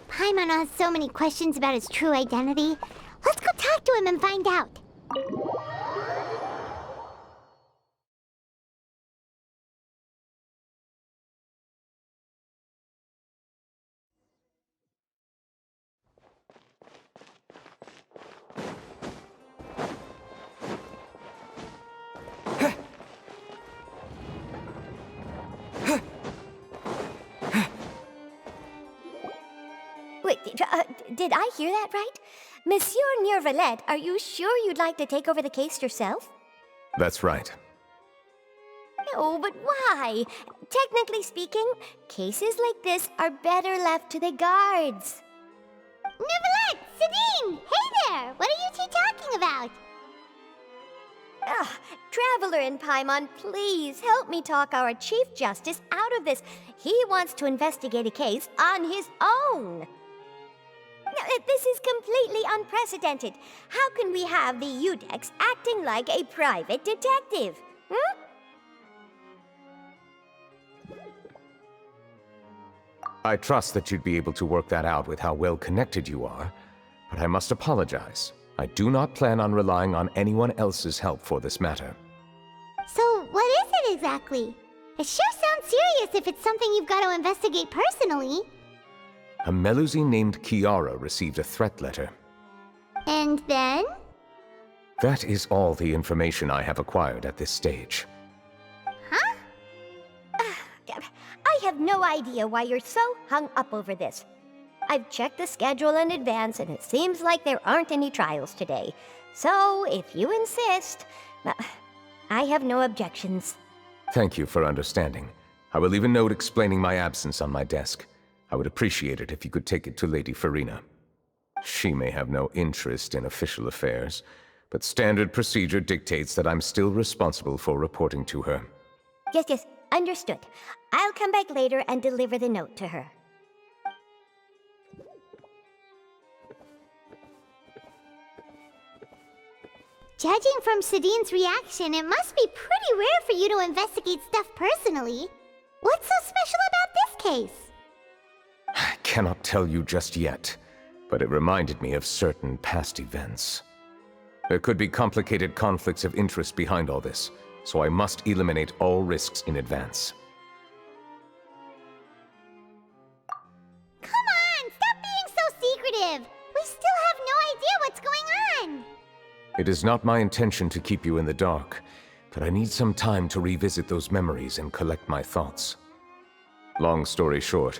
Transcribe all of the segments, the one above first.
Paimon has so many questions about his true identity. Let's go talk to him and find out. Wait, did I hear that right? Monsieur Neuvillette, are you sure you'd like to take over the case yourself? That's right. No, but why? Technically speaking, cases like this are better left to the guards. Neuvillette! Sidine! Hey there! What are you two talking about? Traveler in Paimon, please help me talk our Chief Justice out of this. He wants to investigate a case on his own. This is completely unprecedented. How can we have the Iudex acting like a private detective? I trust that you'd be able to work that out with how well connected you are, but I must apologize. I do not plan on relying on anyone else's help for this matter. So, what is it exactly? It sure sounds serious if it's something you've got to investigate personally. A Melusine named Kiara received a threat letter. And then? That is all the information I have acquired at this stage. Huh? I have no idea why you're so hung up over this. I've checked the schedule in advance, and it seems like there aren't any trials today. So, if you insist, I have no objections. Thank you for understanding. I will leave a note explaining my absence on my desk. I would appreciate it if you could take it to Lady Farina. She may have no interest in official affairs, but standard procedure dictates that I'm still responsible for reporting to her. Yes, understood. I'll come back later and deliver the note to her. Judging from Sidine's reaction, it must be pretty rare for you to investigate stuff personally. What's so special about this case? I cannot tell you just yet, but it reminded me of certain past events. There could be complicated conflicts of interest behind all this, so I must eliminate all risks in advance. Come on, stop being so secretive! We still have no idea what's going on! It is not my intention to keep you in the dark, but I need some time to revisit those memories and collect my thoughts. Long story short,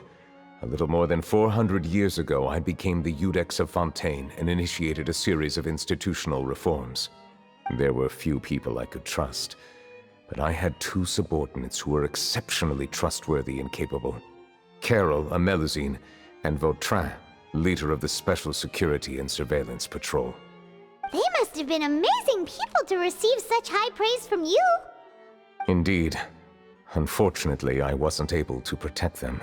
a little more than 400 years ago, I became the Iudex of Fontaine and initiated a series of institutional reforms. There were few people I could trust, but I had two subordinates who were exceptionally trustworthy and capable. Carol, a Melusine, and Vautrin, leader of the Special Security and Surveillance Patrol. They must have been amazing people to receive such high praise from you! Indeed. Unfortunately, I wasn't able to protect them.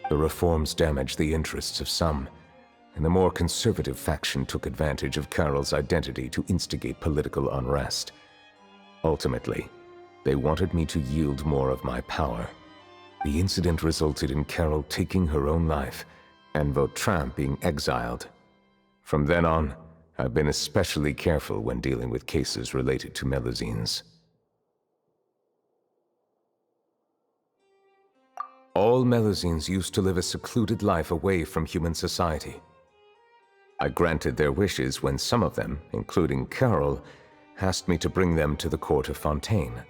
The reforms damaged the interests of some, and the more conservative faction took advantage of Carol's identity to instigate political unrest. Ultimately, they wanted me to yield more of my power. The incident resulted in Carol taking her own life, and Vautrin being exiled. From then on, I've been especially careful when dealing with cases related to Melusines. All Melusines used to live a secluded life away from human society. I granted their wishes when some of them, including Carol, asked me to bring them to the Court of Fontaine.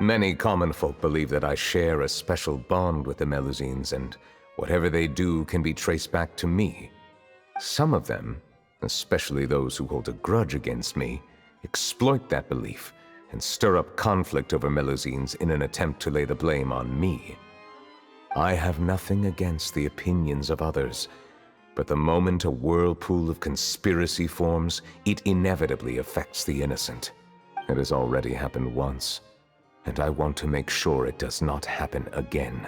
Many common folk believe that I share a special bond with the Melusines, and whatever they do can be traced back to me. Some of them, especially those who hold a grudge against me, exploit that belief and stir up conflict over Melusines in an attempt to lay the blame on me. I have nothing against the opinions of others, But the moment a whirlpool of conspiracy forms, it inevitably affects the innocent. It has already happened once, and I want to make sure it does not happen again.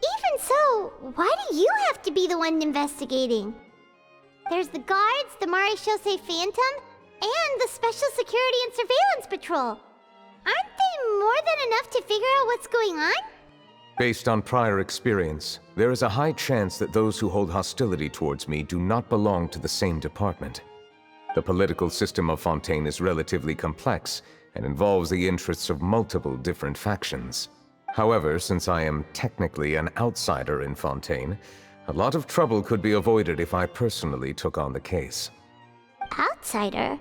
Even so, why do you have to be the one investigating? There's the guards, the Maréchaussée Phantom, and the Special Security and Surveillance Patrol. Aren't they more than enough to figure out what's going on? Based on prior experience, there is a high chance that those who hold hostility towards me do not belong to the same department. The political system of Fontaine is relatively complex and involves the interests of multiple different factions. However, since I am technically an outsider in Fontaine, a lot of trouble could be avoided if I personally took on the case. Outsider?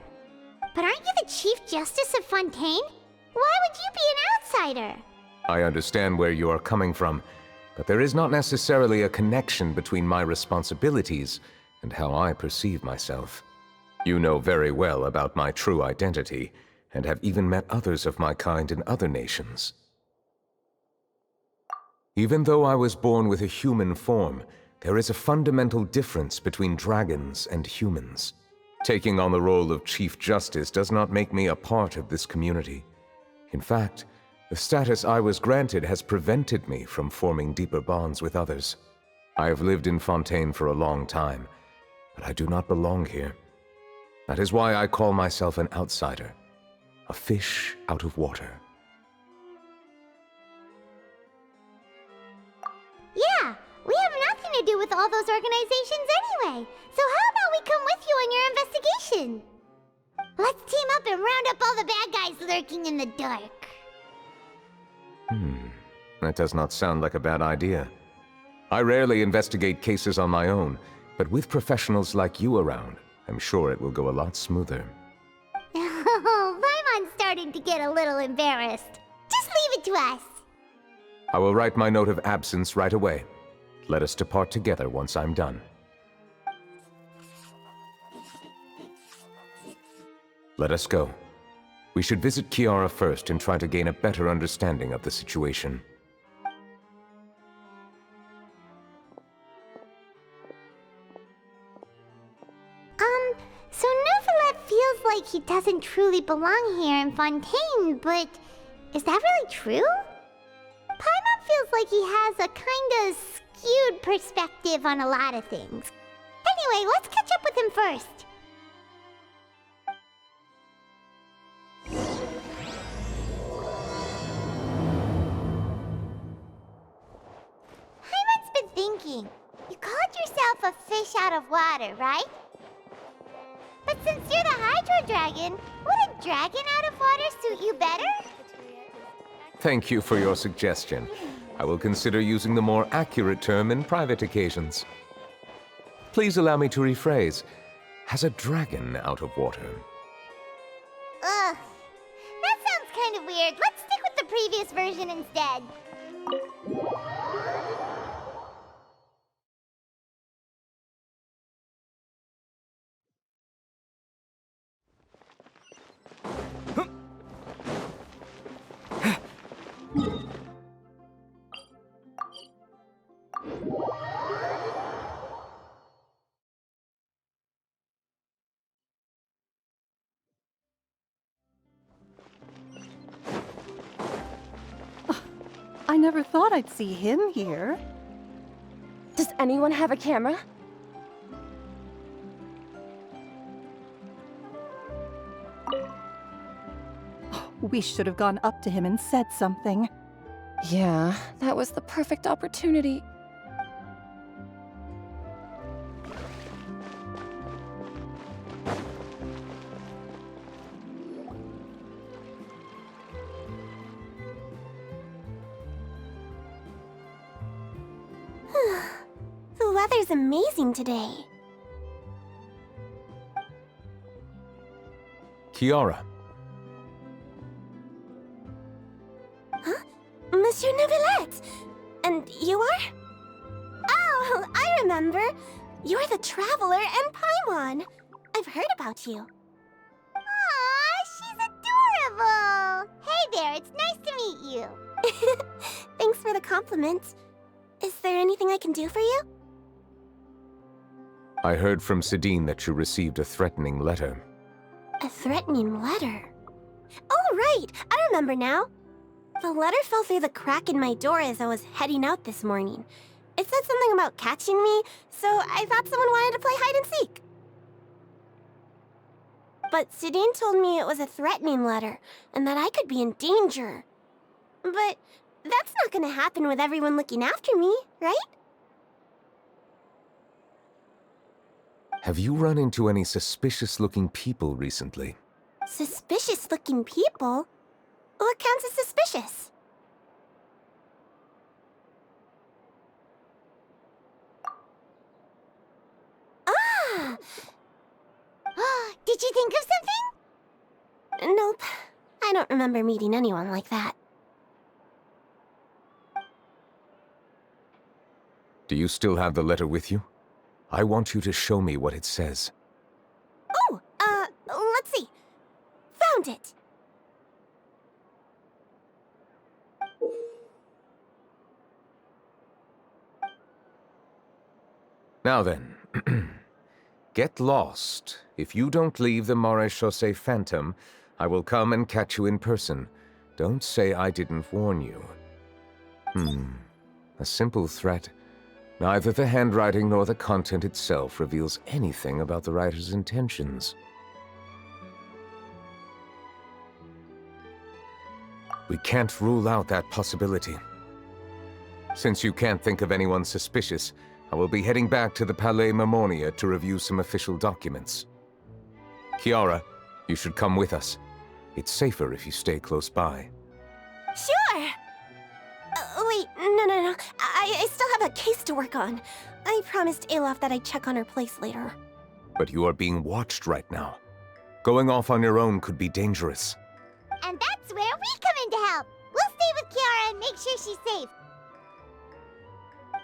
But aren't you the Chief Justice of Fontaine? Why would you be an outsider? I understand where you are coming from, but there is not necessarily a connection between my responsibilities and how I perceive myself. You know very well about my true identity, and have even met others of my kind in other nations. Even though I was born with a human form, there is a fundamental difference between dragons and humans. Taking on the role of Chief Justice does not make me a part of this community. In fact, the status I was granted has prevented me from forming deeper bonds with others. I have lived in Fontaine for a long time, but I do not belong here. That is why I call myself an outsider, a fish out of water. Yeah, we have nothing to do with all those organizations anyway. So how about we come with you on your investigation? Let's team up and round up all the bad guys lurking in the dark. That does not sound like a bad idea. I rarely investigate cases on my own, but with professionals like you around, I'm sure it will go a lot smoother. Oh, Paimon's starting to get a little embarrassed. Just leave it to us. I will write my note of absence right away. Let us depart together once I'm done. Let us go. We should visit Kiara first and try to gain a better understanding of the situation. So Neuvillette feels like he doesn't truly belong here in Fontaine, but is that really true? Paimon feels like he has a kinda skewed perspective on a lot of things. Anyway, let's catch up with him first. Paimon's been thinking. You called yourself a fish out of water, right? But since you're the Hydro Dragon, would a dragon out of water suit you better? Thank you for your suggestion. I will consider using the more accurate term in private occasions. Please allow me to rephrase. Has a dragon out of water? Ugh. That sounds kind of weird. Let's stick with the previous version instead. I never thought I'd see him here. Does anyone have a camera? We should have gone up to him and said something. Yeah, that was the perfect opportunity. The weather's amazing today. Kiara. Monsieur Neuvillette! And you are? Oh, I remember. You're the Traveler and Paimon. I've heard about you. Aw, she's adorable! Hey there, it's nice to meet you. Thanks for the compliment. Is there anything I can do for you? I heard from Sidine that you received a threatening letter. A threatening letter? Oh, right! I remember now. The letter fell through the crack in my door as I was heading out this morning. It said something about catching me, so I thought someone wanted to play hide and seek. But Sidine told me it was a threatening letter, and that I could be in danger. But that's not gonna happen with everyone looking after me, right? Have you run into any suspicious-looking people recently? Suspicious-looking people? What counts as suspicious? Ah! Did you think of something? Nope. I don't remember meeting anyone like that. Do you still have the letter with you? I want you to show me what it says. Oh, let's see. Found it. Now then, get lost. If you don't leave the Maréchaussée Phantom, I will come and catch you in person. Don't say I didn't warn you. A simple threat. Neither the handwriting nor the content itself reveals anything about the writer's intentions. We can't rule out that possibility. Since you can't think of anyone suspicious, I will be heading back to the Palais Mermonia to review some official documents. Kiara, you should come with us. It's safer if you stay close by. Sure! Wait, no. I still have a case to work on. I promised Alof that I'd check on her place later. But you are being watched right now. Going off on your own could be dangerous. And that's where we come in to help. We'll stay with Kiara and make sure she's safe.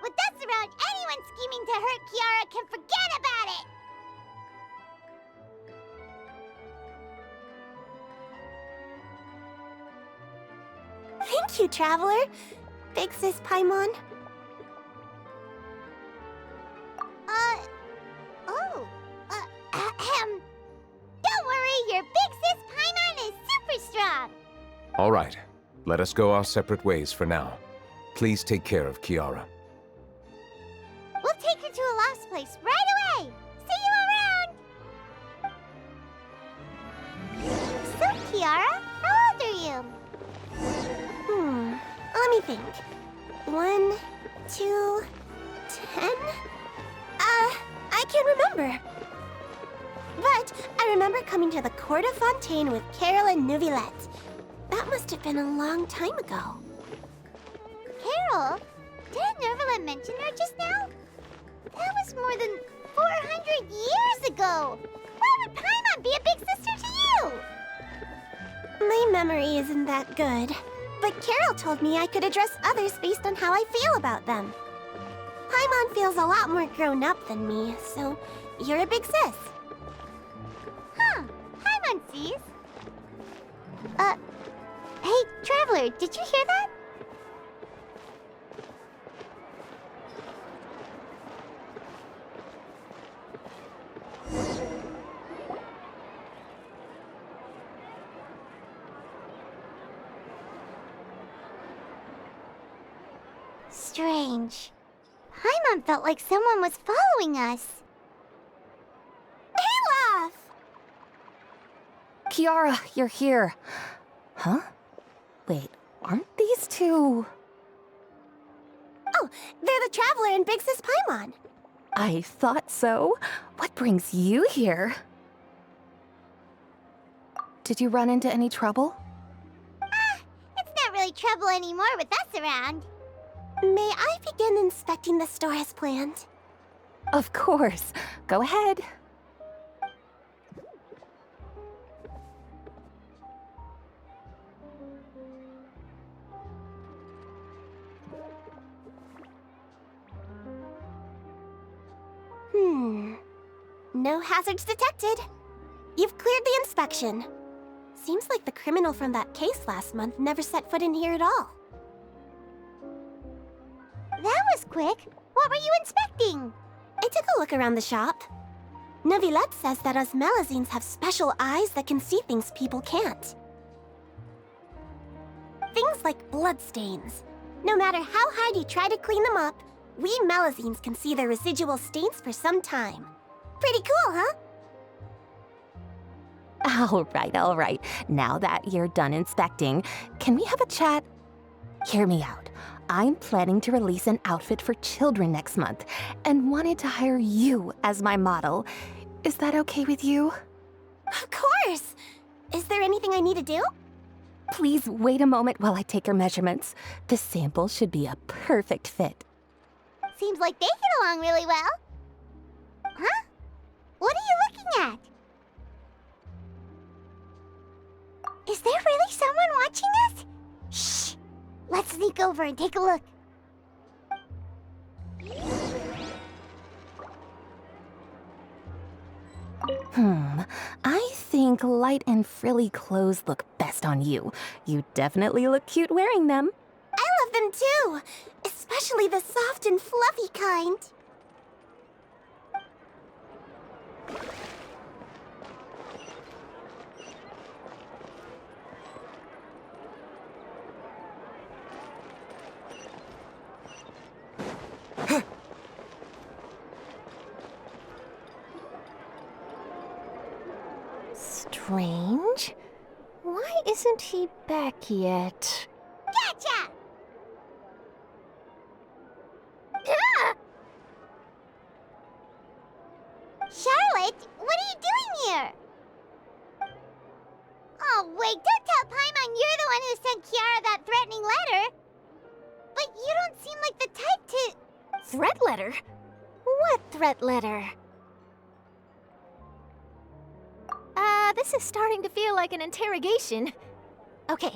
With us around, anyone scheming to hurt Kiara can forget about it! Thank you, Traveler. Big Sis Paimon. Don't worry, your Big Sis Paimon is super strong! All right, let us go our separate ways for now. Please take care of Kiara. We'll take her to a lost place right away! See you around! So, Kiara, how old are you? Let me think. 1, 2, 10? I can't remember. But I remember coming to the Court of Fontaine with Carol and Neuvillette. That must have been a long time ago. Carol? Didn't Neuvillette mention her just now? That was more than 400 years ago! Why would Paimon be a big sister to you? My memory isn't that good. But Carol told me I could address others based on how I feel about them. Paimon feels a lot more grown up than me, so you're a big sis. Huh. Paimon sees. Hey, Traveler, did you hear that? Strange. Paimon felt like someone was following us. Olaf! Kiara, you're here. Huh? Wait, aren't these two... Oh, they're the Traveler and Big Sis Paimon. I thought so. What brings you here? Did you run into any trouble? It's not really trouble anymore with us around. May I begin inspecting the store as planned? Of course. Go ahead. No hazards detected. You've cleared the inspection. Seems like the criminal from that case last month never set foot in here at all. That was quick. What were you inspecting? I took a look around the shop. Neuvillette says that us Melusines have special eyes that can see things people can't. Things like bloodstains. No matter how hard you try to clean them up, we Melusines can see their residual stains for some time. Pretty cool, huh? All right. Now that you're done inspecting, can we have a chat? Hear me out. I'm planning to release an outfit for children next month and wanted to hire you as my model. Is that okay with you? Of course! Is there anything I need to do? Please wait a moment while I take your measurements. The sample should be a perfect fit. Seems like they get along really well. Huh? What are you looking at? Is there really someone watching us? Shh! Let's sneak over and take a look. I think light and frilly clothes look best on you. You definitely look cute wearing them. I love them too! Especially the soft and fluffy kind. Strange. Why isn't he back yet? Gotcha! Charlotte, what are you doing here? Oh, wait, don't tell Paimon you're the one who sent Kiara that threatening letter. But you don't seem like the type to... Threat letter? What threat letter? This is starting to feel like an interrogation. Okay,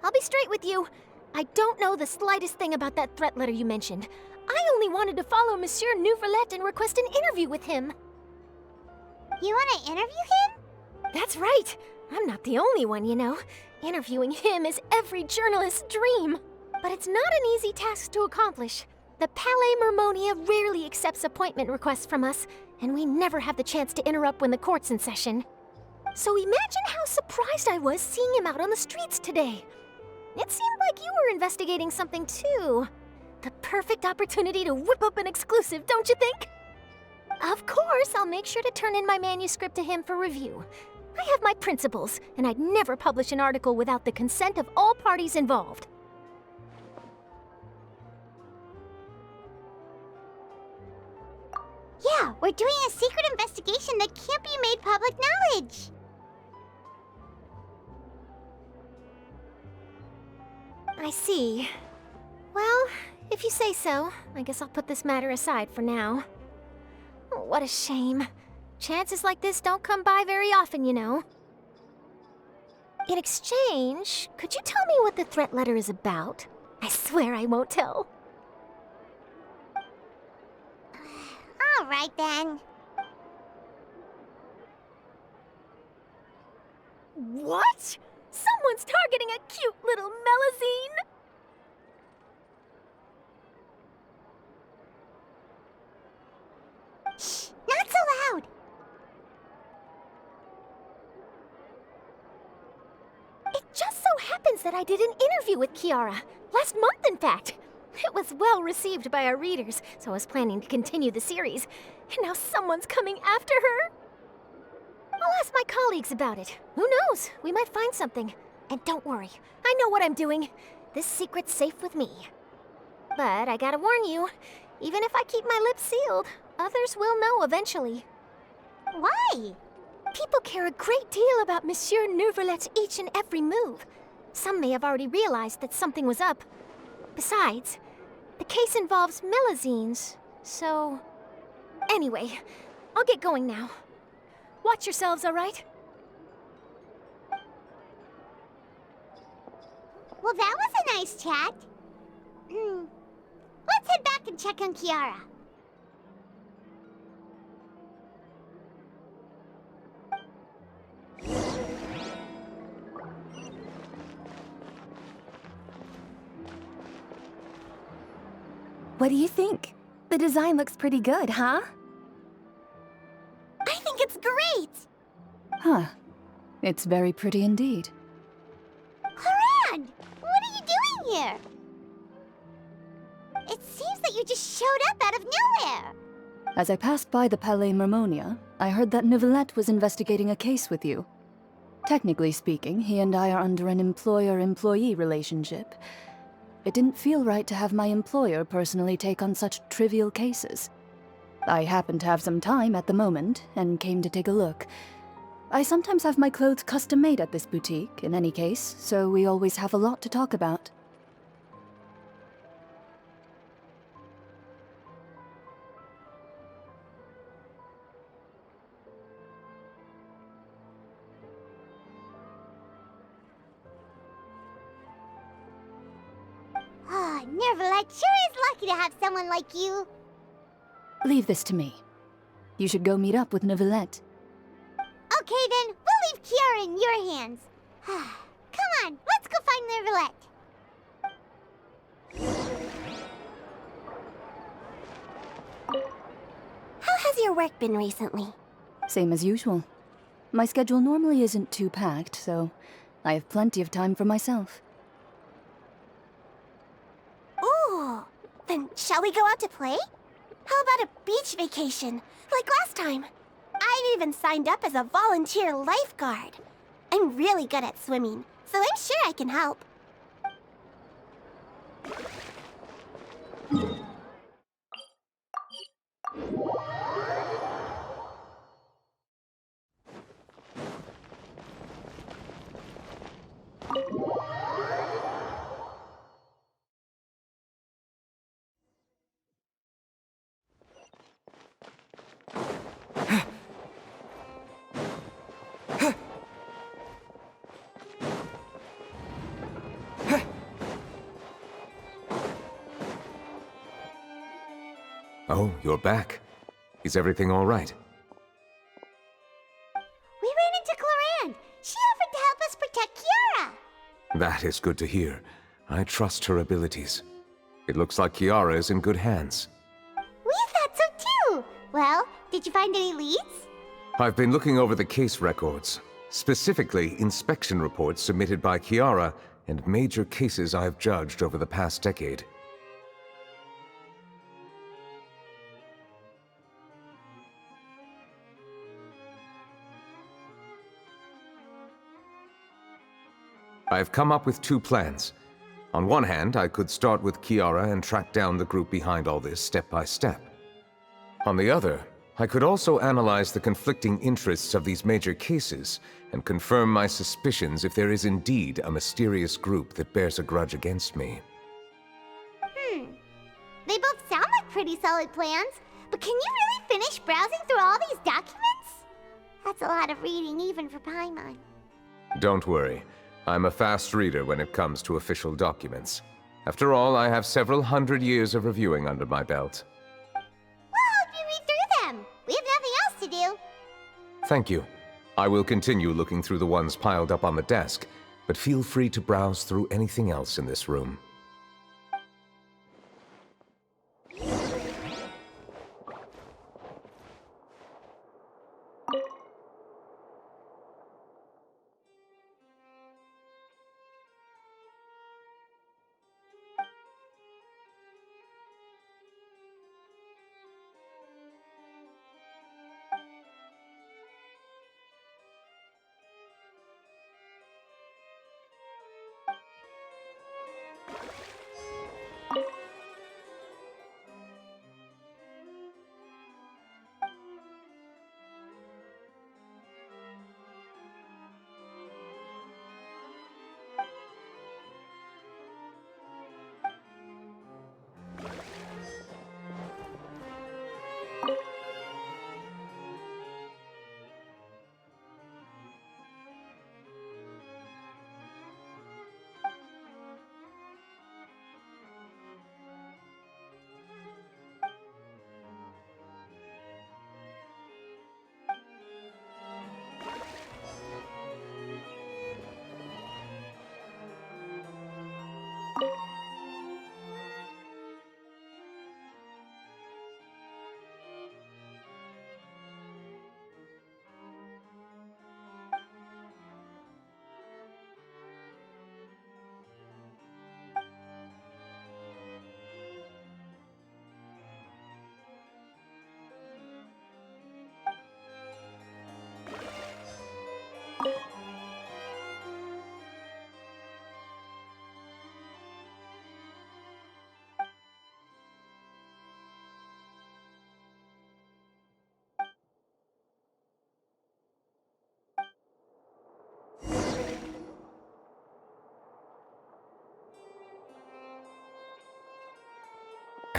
I'll be straight with you. I don't know the slightest thing about that threat letter you mentioned. I only wanted to follow Monsieur Neuvillette and request an interview with him. You want to interview him? That's right. I'm not the only one, you know. Interviewing him is every journalist's dream. But it's not an easy task to accomplish. The Palais Mermonia rarely accepts appointment requests from us, and we never have the chance to interrupt when the court's in session. So imagine how surprised I was seeing him out on the streets today. It seemed like you were investigating something too. The perfect opportunity to whip up an exclusive, don't you think? Of course, I'll make sure to turn in my manuscript to him for review. I have my principles, and I'd never publish an article without the consent of all parties involved. Yeah, we're doing a secret investigation that can't be made public knowledge. I see. Well, if you say so, I guess I'll put this matter aside for now. Oh, what a shame. Chances like this don't come by very often, you know. In exchange, could you tell me what the threat letter is about? I swear I won't tell. All right, then. What? Someone's targeting a cute little Melusine? Shh! Not so loud! It just so happens that I did an interview with Kiara. Last month, in fact. It was well received by our readers, so I was planning to continue the series. And now someone's coming after her. I'll ask my colleagues about it. Who knows? We might find something. And don't worry, I know what I'm doing. This secret's safe with me. But I gotta warn you, even if I keep my lips sealed, others will know eventually. Why? People care a great deal about Monsieur Neuvillette's each and every move. Some may have already realized that something was up. Besides, the case involves Melusines, so... Anyway, I'll get going now. Watch yourselves, all right? Well, that was a nice chat. Let's head back and check on Kiara. What do you think? The design looks pretty good, huh? I think Huh. It's very pretty indeed. Haran! What are you doing here? It seems that you just showed up out of nowhere. As I passed by the Palais Mermonia, I heard that Neuvillette was investigating a case with you. Technically speaking, he and I are under an employer-employee relationship. It didn't feel right to have my employer personally take on such trivial cases. I happened to have some time at the moment, and came to take a look. I sometimes have my clothes custom-made at this boutique, in any case, so we always have a lot to talk about. Ah, Neuvillette sure is lucky to have someone like you. Leave this to me. You should go meet up with Neuvillette. Okay then, we'll leave Kiara in your hands. Come on, let's go find Neuvillette. How has your work been recently? Same as usual. My schedule normally isn't too packed, so I have plenty of time for myself. Ooh, then shall we go out to play? How about a beach vacation, like last time? I've even signed up as a volunteer lifeguard. I'm really good at swimming, so I'm sure I can help. Oh, you're back. Is everything all right? We ran into Clorinde. She offered to help us protect Kiara. That is good to hear. I trust her abilities. It looks like Kiara is in good hands. We thought so too. Well, did you find any leads? I've been looking over the case records, specifically inspection reports submitted by Kiara and major cases I've judged over the past decade. I've come up with two plans. On one hand, I could start with Kiara and track down the group behind all this step by step. On the other, I could also analyze the conflicting interests of these major cases and confirm my suspicions if there is indeed a mysterious group that bears a grudge against me. They both sound like pretty solid plans, but can you really finish browsing through all these documents? That's a lot of reading even for Paimon. Don't worry. I'm a fast reader when it comes to official documents. After all, I have several hundred years of reviewing under my belt. We'll help you read through them. We have nothing else to do. Thank you. I will continue looking through the ones piled up on the desk, but feel free to browse through anything else in this room.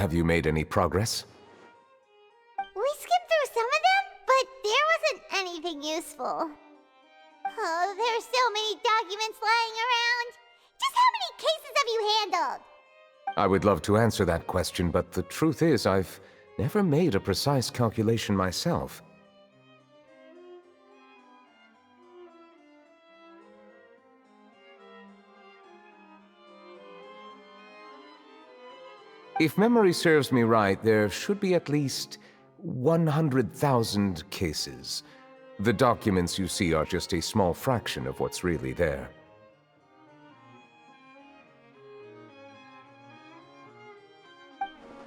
Have you made any progress? We skimmed through some of them, but there wasn't anything useful. Oh, there are so many documents lying around. Just how many cases have you handled? I would love to answer that question, but the truth is I've never made a precise calculation myself. If memory serves me right, there should be at least 100,000 cases. The documents you see are just a small fraction of what's really there.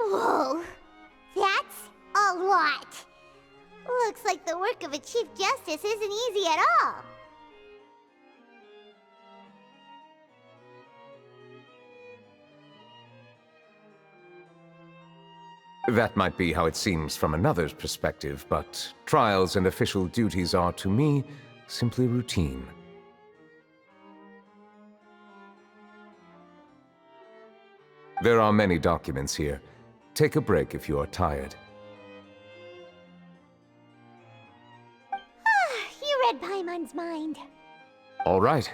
Whoa, that's a lot. Looks like the work of a Chief Justice isn't easy at all. That might be how it seems from another's perspective, but trials and official duties are, to me, simply routine. There are many documents here. Take a break if you are tired. You read Paimon's mind. All right,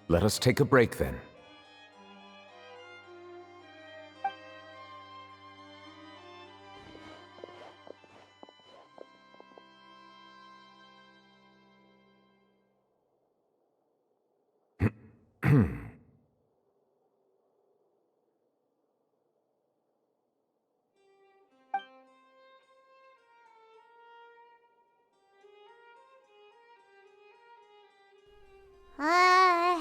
let us take a break then. Uh...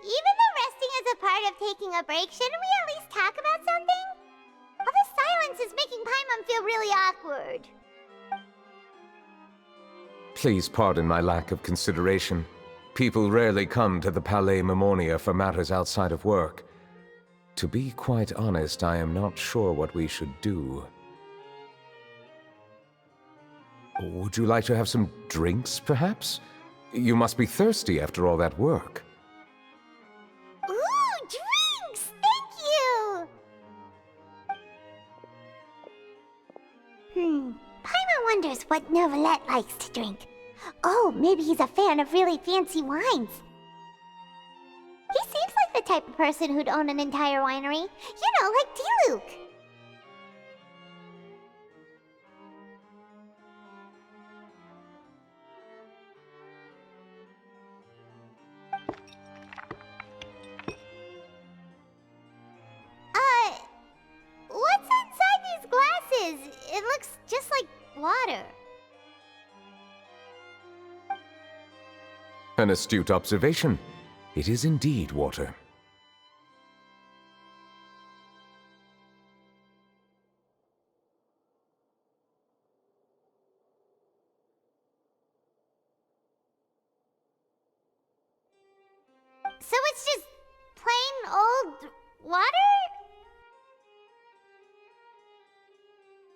Even though resting is a part of taking a break, shouldn't we at least talk about something? All the silence is making Paimon feel really awkward. Please pardon my lack of consideration. People rarely come to the Palais Mermonia for matters outside of work. To be quite honest, I am not sure what we should do. Would you like to have some drinks, perhaps? You must be thirsty after all that work. Ooh, drinks! Thank you! Paimon wonders what Neuvillette likes to drink. Oh, maybe he's a fan of really fancy wines. He seems like the type of person who'd own an entire winery. You know, like Diluc. What's inside these glasses? It looks just like water. An astute observation. It is indeed water. So it's just plain old water?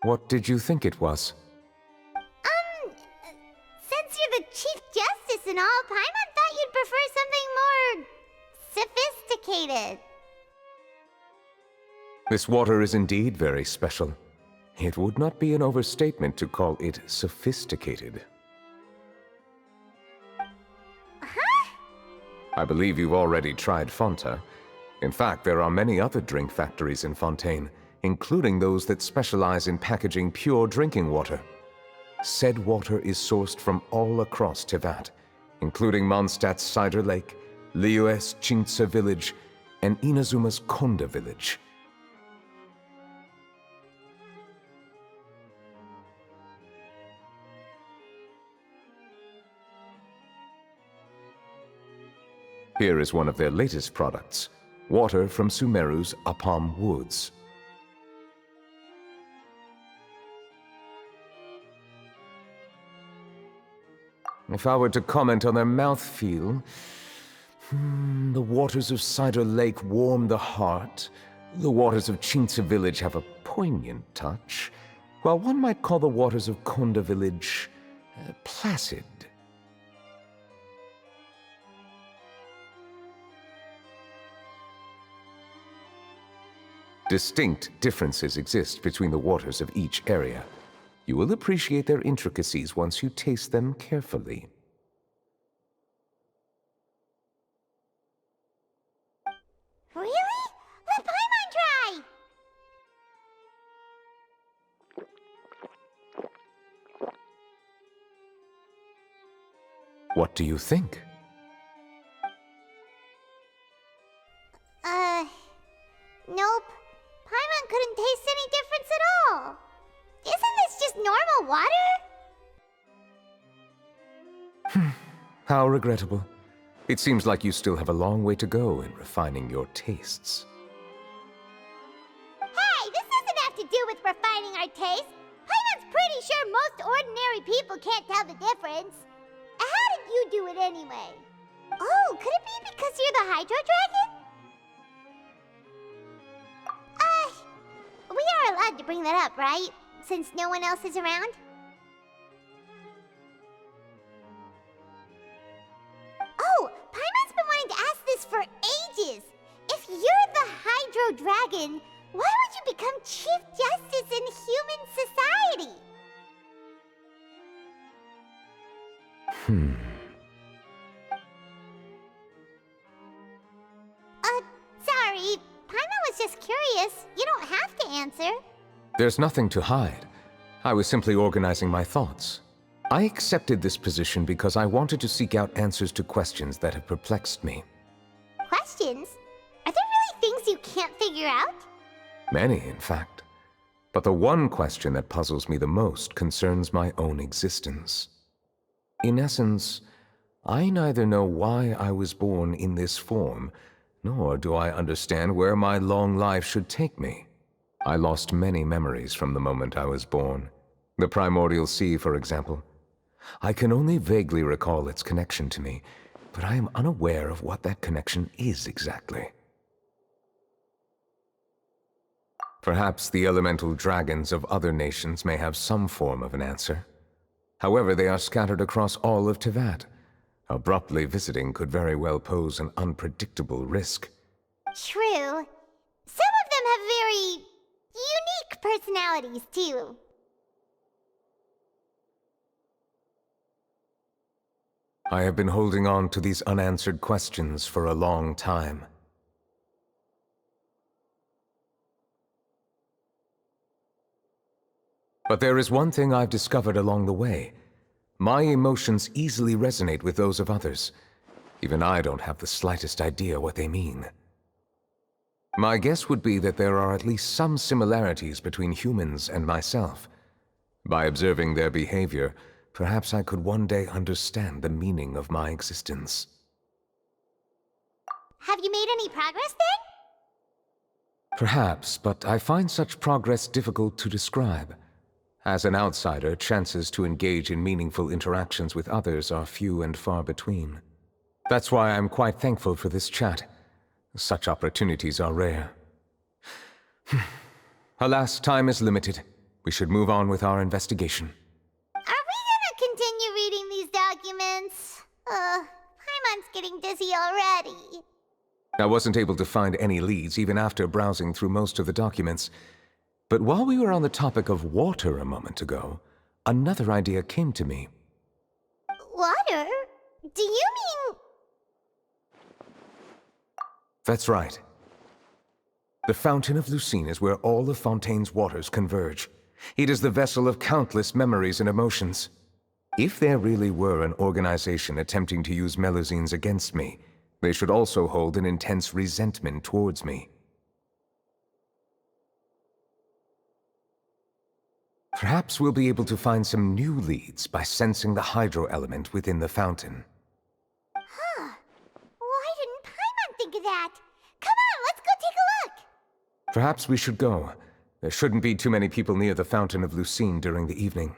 What did you think it was? Since you're the Chief Justice and all, Paimon thought you'd prefer something more sophisticated. This water is indeed very special. It would not be an overstatement to call it sophisticated. Huh? I believe you've already tried Fonta. In fact, there are many other drink factories in Fontaine, including those that specialize in packaging pure drinking water. Said water is sourced from all across Tevat, including Mondstadt's Cider Lake, Liyue's Chintsa village, and Inazuma's Konda village. Here is one of their latest products, water from Sumeru's Apam Woods. If I were to comment on their mouthfeel, the waters of Cider Lake warm the heart, the waters of Chintsa village have a poignant touch, while one might call the waters of Konda village placid. Distinct differences exist between the waters of each area. You will appreciate their intricacies once you taste them carefully. Really? Let Paimon try! What do you think? Nope. Paimon couldn't taste any difference at all. Isn't this just normal water? How regrettable. It seems like you still have a long way to go in refining your tastes. Hey, this doesn't have to do with refining our taste. Paimon's pretty sure most ordinary people can't tell the difference. How did you do it anyway? Oh, could it be because you're the Hydro Dragon? We are allowed to bring that up, right? Since no one else is around? Oh, Paimon's been wanting to ask this for ages! If you're the Hydro Dragon, why would you become Chief Justice in human society? Sorry. Paimon was just curious. You don't have to answer. There's nothing to hide. I was simply organizing my thoughts. I accepted this position because I wanted to seek out answers to questions that have perplexed me. Questions? Are there really things you can't figure out? Many, in fact. But the one question that puzzles me the most concerns my own existence. In essence, I neither know why I was born in this form, nor do I understand where my long life should take me. I lost many memories from the moment I was born. The primordial sea, for example. I can only vaguely recall its connection to me, but I am unaware of what that connection is exactly. Perhaps the elemental dragons of other nations may have some form of an answer. However, they are scattered across all of Teyvat. Abruptly visiting could very well pose an unpredictable risk. True. Some of them have very unique personalities, too. I have been holding on to these unanswered questions for a long time. But there is one thing I've discovered along the way. My emotions easily resonate with those of others. Even I don't have the slightest idea what they mean. My guess would be that there are at least some similarities between humans and myself. By observing their behavior, perhaps I could one day understand the meaning of my existence. Have you made any progress then? Perhaps, but I find such progress difficult to describe. As an outsider, chances to engage in meaningful interactions with others are few and far between. That's why I'm quite thankful for this chat. Such opportunities are rare. Alas, time is limited. We should move on with our investigation. Are we gonna continue reading these documents? Paimon's getting dizzy already. I wasn't able to find any leads even after browsing through most of the documents. But while we were on the topic of water a moment ago, another idea came to me. Water? Do you mean... That's right. The Fountain of Lucine is where all of Fontaine's waters converge. It is the vessel of countless memories and emotions. If there really were an organization attempting to use Melusines against me, they should also hold an intense resentment towards me. Perhaps we'll be able to find some new leads by sensing the hydro element within the fountain. Huh. Why didn't Paimon think of that? Come on, let's go take a look! Perhaps we should go. There shouldn't be too many people near the Fountain of Lucine during the evening.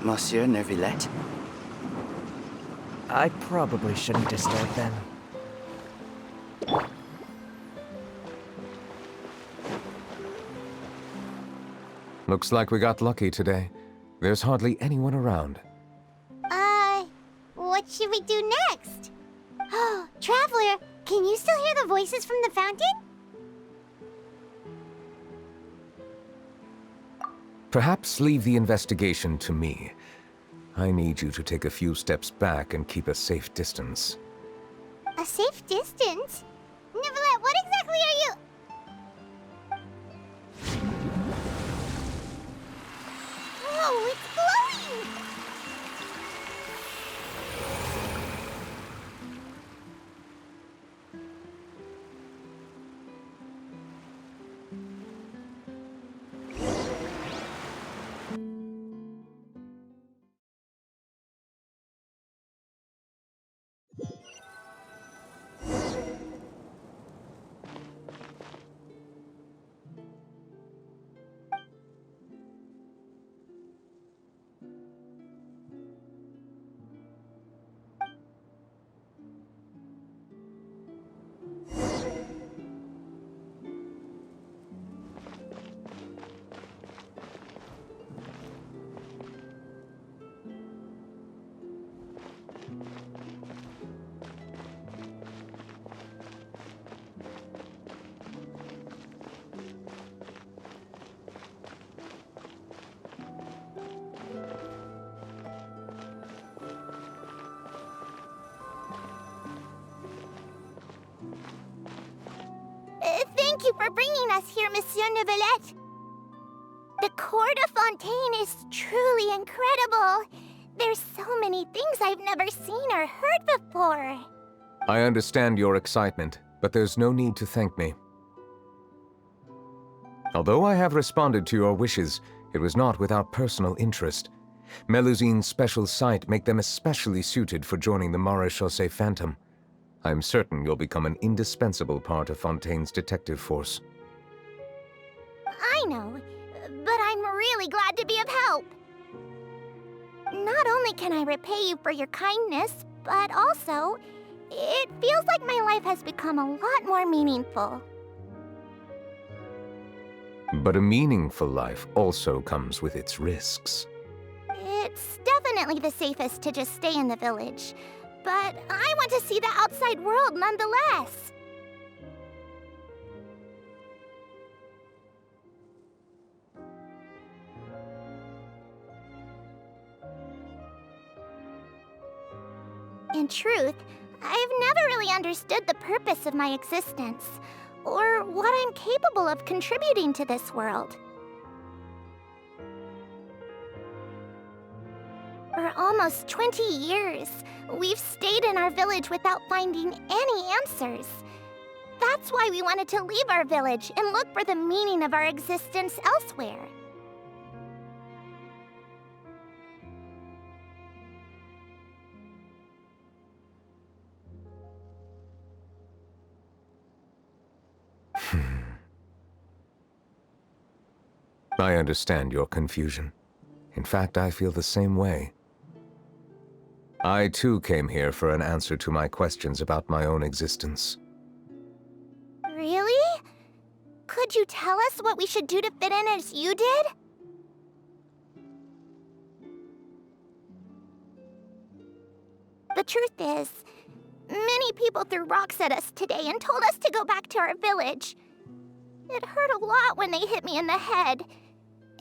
Monsieur Neuvillette? I probably shouldn't disturb them. Looks like we got lucky today. There's hardly anyone around. What should we do next? Oh, Traveler, can you still hear the voices from the fountain? Perhaps leave the investigation to me. I need you to take a few steps back and keep a safe distance. A safe distance? Neuvillette, what exactly are you... Whoa, it's glowing! Thank you for bringing us here, Monsieur Neuvillette. The Court of Fontaine is truly incredible. There's so many things I've never seen or heard before. I understand your excitement, but there's no need to thank me. Although I have responded to your wishes, it was not without personal interest. Melusine's special sight make them especially suited for joining the Maréchaussée Phantom. I'm certain you'll become an indispensable part of Fontaine's detective force. I know, but I'm really glad to be of help. Not only can I repay you for your kindness, but also, it feels like my life has become a lot more meaningful. But a meaningful life also comes with its risks. It's definitely the safest to just stay in the village, but I want to see the outside world nonetheless. In truth, I've never really understood the purpose of my existence, or what I'm capable of contributing to this world. For almost 20 years, we've stayed in our village without finding any answers. That's why we wanted to leave our village and look for the meaning of our existence elsewhere. I understand your confusion. In fact, I feel the same way. I too came here for an answer to my questions about my own existence. Really? Could you tell us what we should do to fit in as you did? The truth is, many people threw rocks at us today and told us to go back to our village. It hurt a lot when they hit me in the head,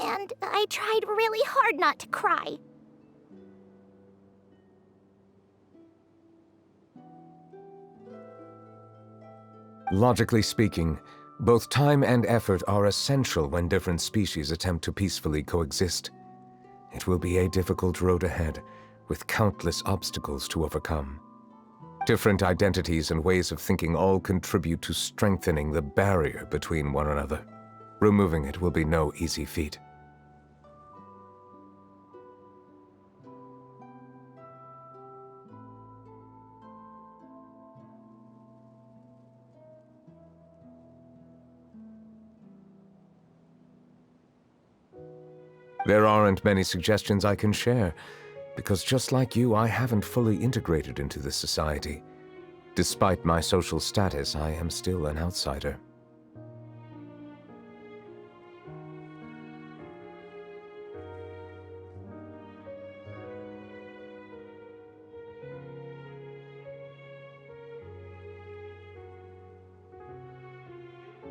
and I tried really hard not to cry. Logically speaking, both time and effort are essential when different species attempt to peacefully coexist. It will be a difficult road ahead, with countless obstacles to overcome. Different identities and ways of thinking all contribute to strengthening the barrier between one another. Removing it will be no easy feat. There aren't many suggestions I can share, because just like you, I haven't fully integrated into this society. Despite my social status, I am still an outsider.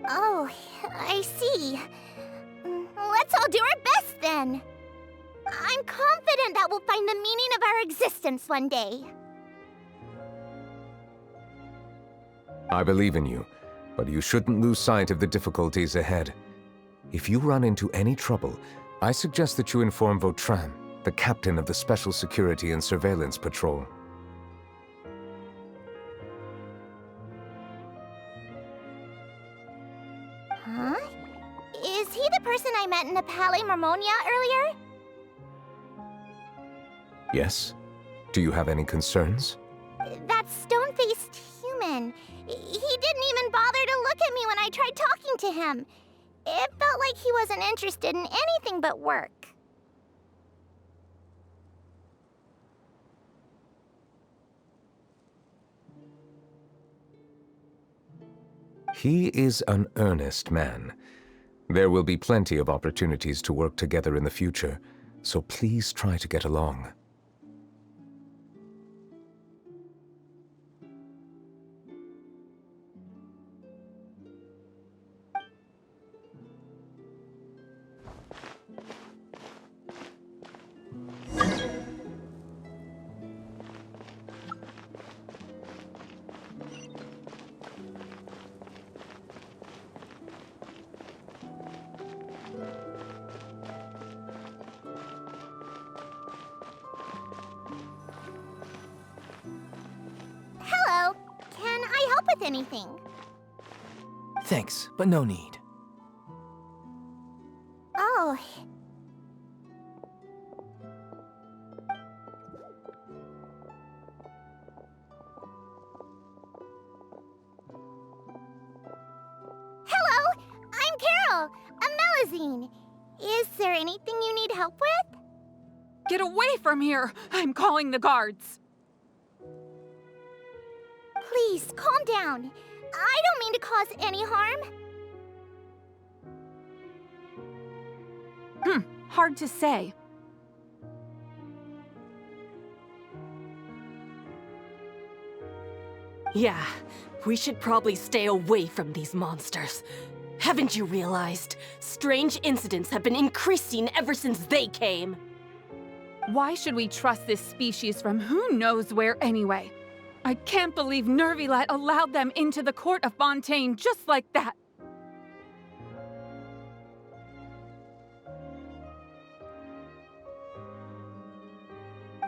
Oh, I see. Let's all do our best then. I'm confident that we'll find the meaning of our existence one day. I believe in you, but you shouldn't lose sight of the difficulties ahead. If you run into any trouble, I suggest that you inform Vautrin, the captain of the Special Security and Surveillance Patrol. Huh? Is he the person I met in the Palais Marmonia earlier? Yes? Do you have any concerns? That stone-faced human. He didn't even bother to look at me when I tried talking to him. It felt like he wasn't interested in anything but work. He is an earnest man. There will be plenty of opportunities to work together in the future, so please try to get along. Hello. Can I help with anything? Thanks, but no need. Oh. Hello, I'm Carol, a Melusine. Is there anything you need help with? Get away from here! I'm calling the guards! Please, calm down. I don't mean to cause any harm. Hard to say. Yeah, we should probably stay away from these monsters. Haven't you realized? Strange incidents have been increasing ever since they came. Why should we trust this species from who knows where anyway? I can't believe Neuvillette allowed them into the Court of Fontaine just like that.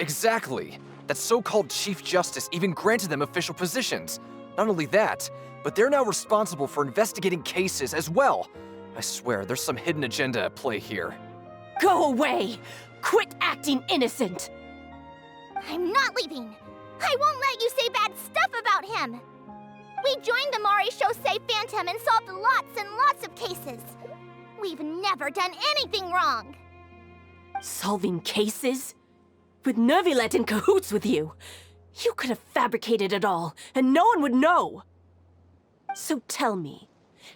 Exactly. That so-called Chief Justice even granted them official positions. Not only that, but they're now responsible for investigating cases as well. I swear, there's some hidden agenda at play here. Go away! Quit acting innocent! I'm not leaving. I won't let you say bad stuff about him. We joined the Chaussee Phantom and solved lots and lots of cases. We've never done anything wrong. Solving cases? With Neuvillette in cahoots with you. You could have fabricated it all, and no one would know. So tell me,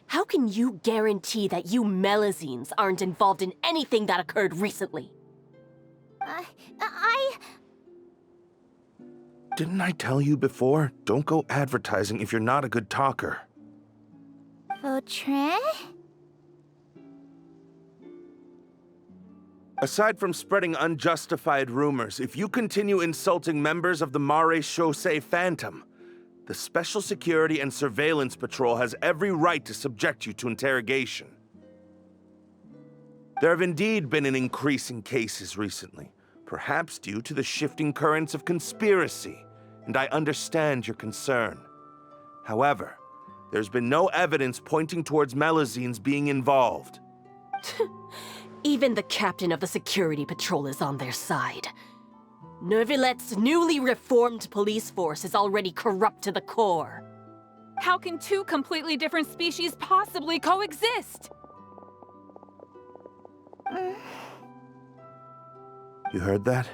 how can you guarantee that you Melusines aren't involved in anything that occurred recently? Didn't I tell you before? Don't go advertising if you're not a good talker. Vautrin? Aside from spreading unjustified rumors, if you continue insulting members of the Chaussee Phantom, the Special Security and Surveillance Patrol has every right to subject you to interrogation. There have indeed been an increase in cases recently, perhaps due to the shifting currents of conspiracy, and I understand your concern. However, there's been no evidence pointing towards Melusines being involved. Even the captain of the security patrol is on their side. Neuvillette's newly reformed police force is already corrupt to the core. How can two completely different species possibly coexist? You heard that?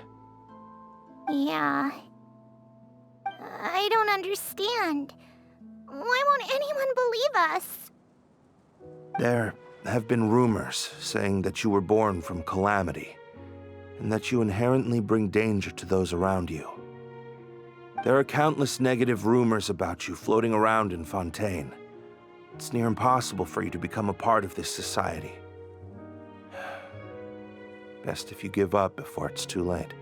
Yeah. I don't understand. Why won't anyone believe us? There have been rumors saying that you were born from calamity, and that you inherently bring danger to those around you. There are countless negative rumors about you floating around in Fontaine. It's near impossible for you to become a part of this society. Best if you give up before it's too late.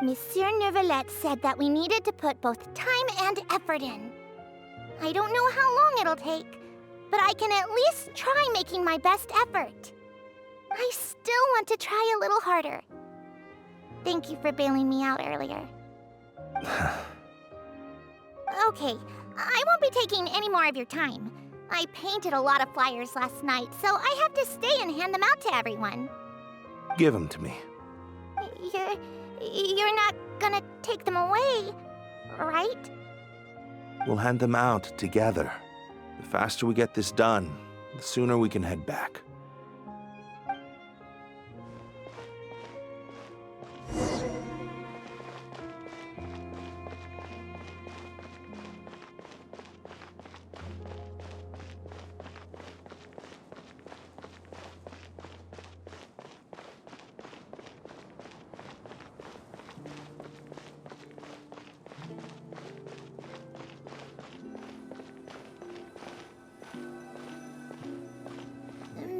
Monsieur Neuvillette said that we needed to put both time and effort in. I don't know how long it'll take, but I can at least try making my best effort. I still want to try a little harder. Thank you for bailing me out earlier. Okay, I won't be taking any more of your time. I painted a lot of flyers last night, so I have to stay and hand them out to everyone. Give them to me. You're not gonna take them away, right? We'll hand them out together. The faster we get this done, the sooner we can head back.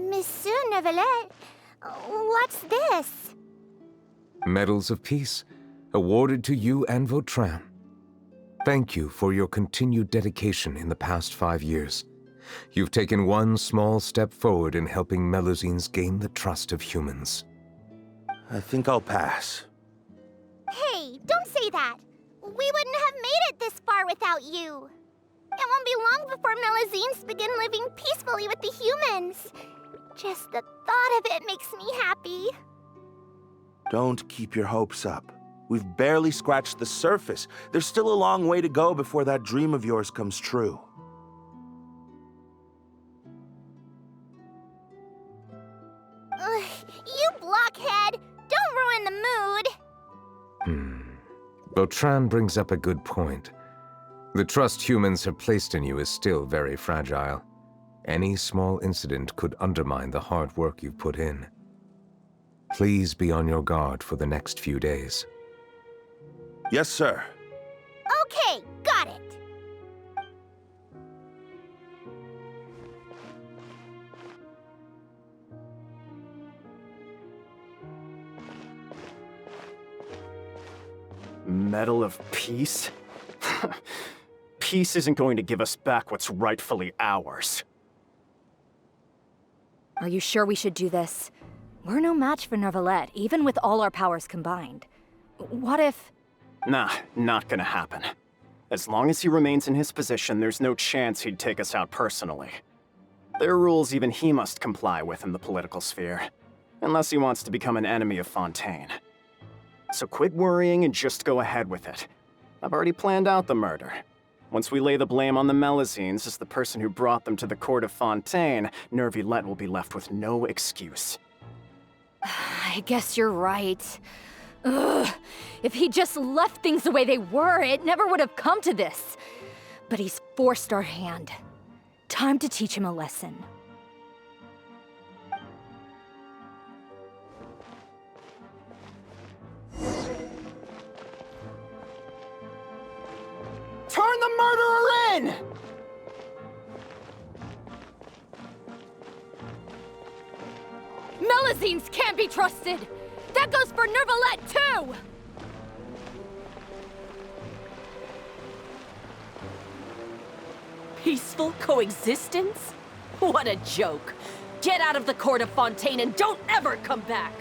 Monsieur Neuvillette, what's this? Medals of Peace, awarded to you and Vautrin. Thank you for your continued dedication in the past 5 years. You've taken one small step forward in helping Melusines gain the trust of humans. I think I'll pass. Hey, don't say that. We wouldn't have made it this far without you. It won't be long before Melusines begin living peacefully with the humans. Just the thought of it makes me happy. Don't keep your hopes up. We've barely scratched the surface. There's still a long way to go before that dream of yours comes true. You blockhead! Don't ruin the mood! Vautrin brings up a good point. The trust humans have placed in you is still very fragile. Any small incident could undermine the hard work you've put in. Please be on your guard for the next few days. Yes, sir. Okay, got it. Medal of Peace? Peace isn't going to give us back what's rightfully ours. Are you sure we should do this? We're no match for Neuvillette, even with all our powers combined. What if... Nah, not gonna happen. As long as he remains in his position, there's no chance he'd take us out personally. There are rules even he must comply with in the political sphere, unless he wants to become an enemy of Fontaine. So quit worrying and just go ahead with it. I've already planned out the murder. Once we lay the blame on the Melusines as the person who brought them to the Court of Fontaine, Neuvillette will be left with no excuse. I guess you're right. Ugh. If he just left things the way they were, it never would have come to this. But he's forced our hand. Time to teach him a lesson. Turn the murderer in! Melusines can't be trusted! That goes for Neuvillette, too! Peaceful coexistence? What a joke. Get out of the Court of Fontaine and don't ever come back!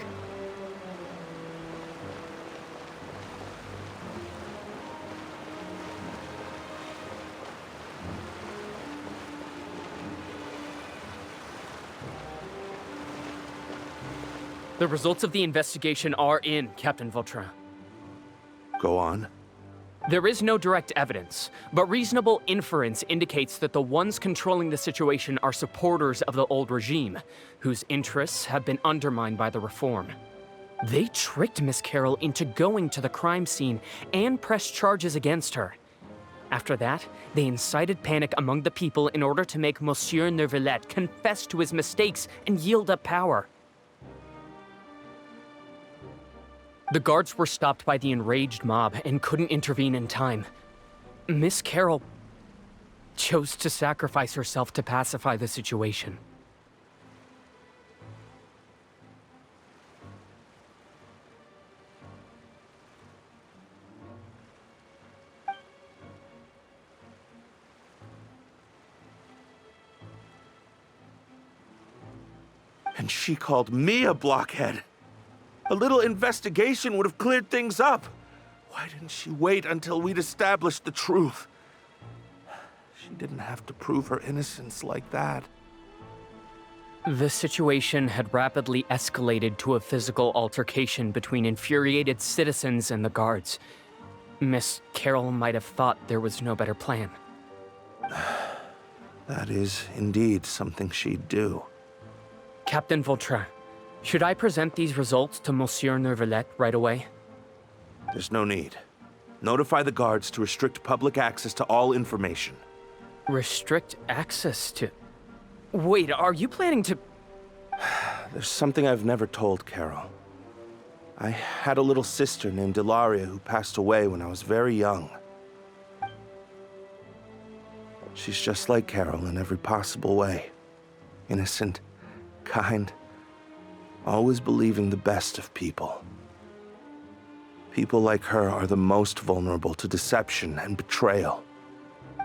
The results of the investigation are in, Captain Vautrin. Go on. There is no direct evidence, but reasonable inference indicates that the ones controlling the situation are supporters of the old regime, whose interests have been undermined by the reform. They tricked Miss Carroll into going to the crime scene and pressed charges against her. After that, they incited panic among the people in order to make Monsieur Neuvillette confess to his mistakes and yield up power. The guards were stopped by the enraged mob and couldn't intervene in time. Miss Carroll chose to sacrifice herself to pacify the situation. And she called me a blockhead. A little investigation would have cleared things up. Why didn't she wait until we'd established the truth? She didn't have to prove her innocence like that. The situation had rapidly escalated to a physical altercation between infuriated citizens and the guards. Miss Carroll might have thought there was no better plan. That is indeed something she'd do. Captain Vautrin, should I present these results to Monsieur Neuvillette right away? There's no need. Notify the guards to restrict public access to all information. Restrict access to... Wait, are you planning to... There's something I've never told Carol. I had a little sister named Ilaria who passed away when I was very young. She's just like Carol in every possible way. Innocent, kind, always believing the best of people. People like her are the most vulnerable to deception and betrayal.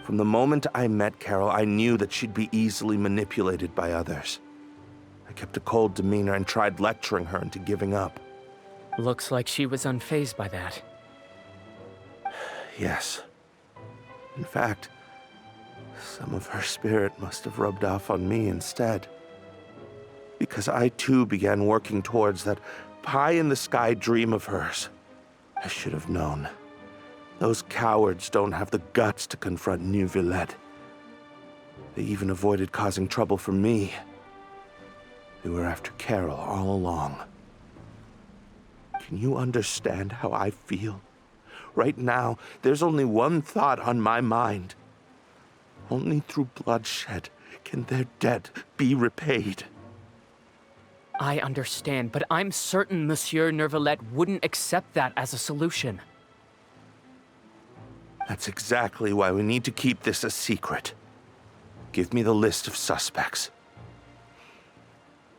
From the moment I met Carol, I knew that she'd be easily manipulated by others. I kept a cold demeanor and tried lecturing her into giving up. Looks like she was unfazed by that. Yes. In fact, some of her spirit must have rubbed off on me instead. Because I too began working towards that pie-in-the-sky dream of hers. I should have known. Those cowards don't have the guts to confront Neuvillette. They even avoided causing trouble for me. They were after Carol all along. Can you understand how I feel? Right now, there's only one thought on my mind. Only through bloodshed can their debt be repaid. I understand, but I'm certain Monsieur Neuvillette wouldn't accept that as a solution. That's exactly why we need to keep this a secret. Give me the list of suspects.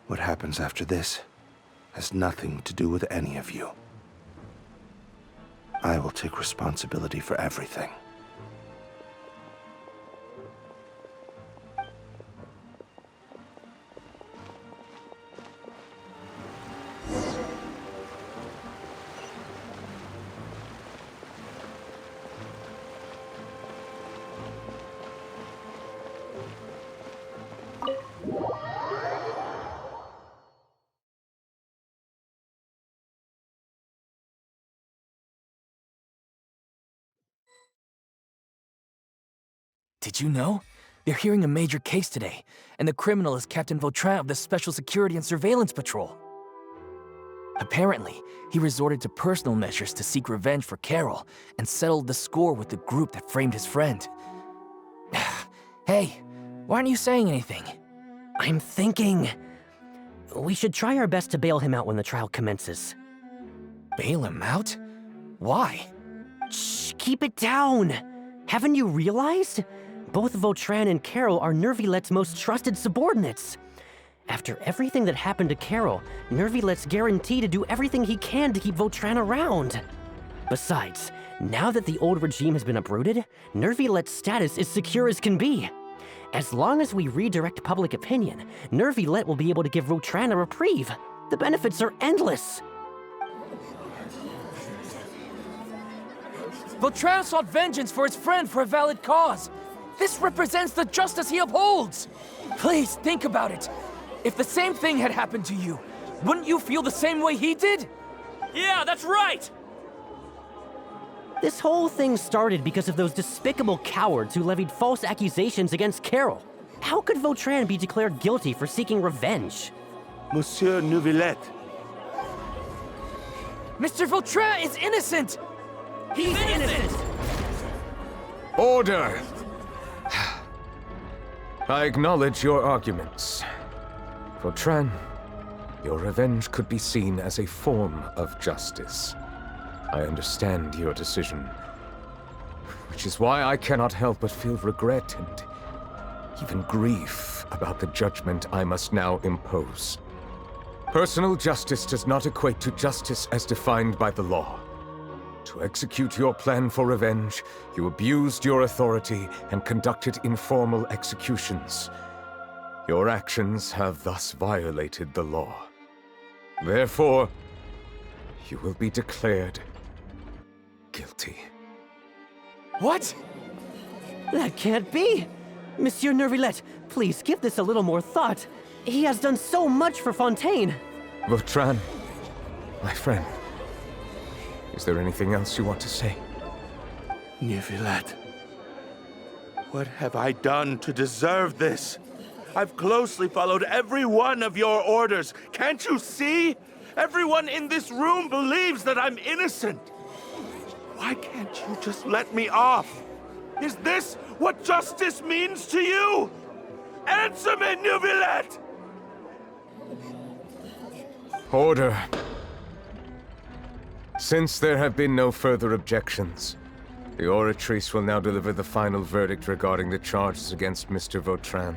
What happens after this has nothing to do with any of you. I will take responsibility for everything. Did you know? They're hearing a major case today, and the criminal is Captain Vautrin of the Special Security and Surveillance Patrol. Apparently, he resorted to personal measures to seek revenge for Carol and settled the score with the group that framed his friend. Hey, why aren't you saying anything? I'm thinking... we should try our best to bail him out when the trial commences. Bail him out? Why? Shh, keep it down! Haven't you realized? Both Vautrin and Carol are Neuvillette's most trusted subordinates. After everything that happened to Carol, Neuvillette's guaranteed to do everything he can to keep Vautrin around. Besides, now that the old regime has been uprooted, Neuvillette's status is secure as can be. As long as we redirect public opinion, Neuvillette will be able to give Vautrin a reprieve. The benefits are endless. Vautrin sought vengeance for his friend for a valid cause. This represents the justice he upholds. Please, think about it. If the same thing had happened to you, wouldn't you feel the same way he did? Yeah, that's right! This whole thing started because of those despicable cowards who levied false accusations against Carol. How could Vautrin be declared guilty for seeking revenge? Monsieur Neuvillette. Mr. Vautrin is innocent! He's innocent! Order! I acknowledge your arguments. Vautrin, your revenge could be seen as a form of justice. I understand your decision, which is why I cannot help but feel regret and even grief about the judgment I must now impose. Personal justice does not equate to justice as defined by the law. To execute your plan for revenge, you abused your authority and conducted informal executions. Your actions have thus violated the law. Therefore, you will be declared guilty. What? That can't be! Monsieur Neuvillette, please give this a little more thought. He has done so much for Fontaine. Vautrin, my friend, is there anything else you want to say? Neuvillette, what have I done to deserve this? I've closely followed every one of your orders. Can't you see? Everyone in this room believes that I'm innocent. Why can't you just let me off? Is this what justice means to you? Answer me, Neuvillette! Order. Since there have been no further objections, the Oratrice will now deliver the final verdict regarding the charges against Mr. Vautrin.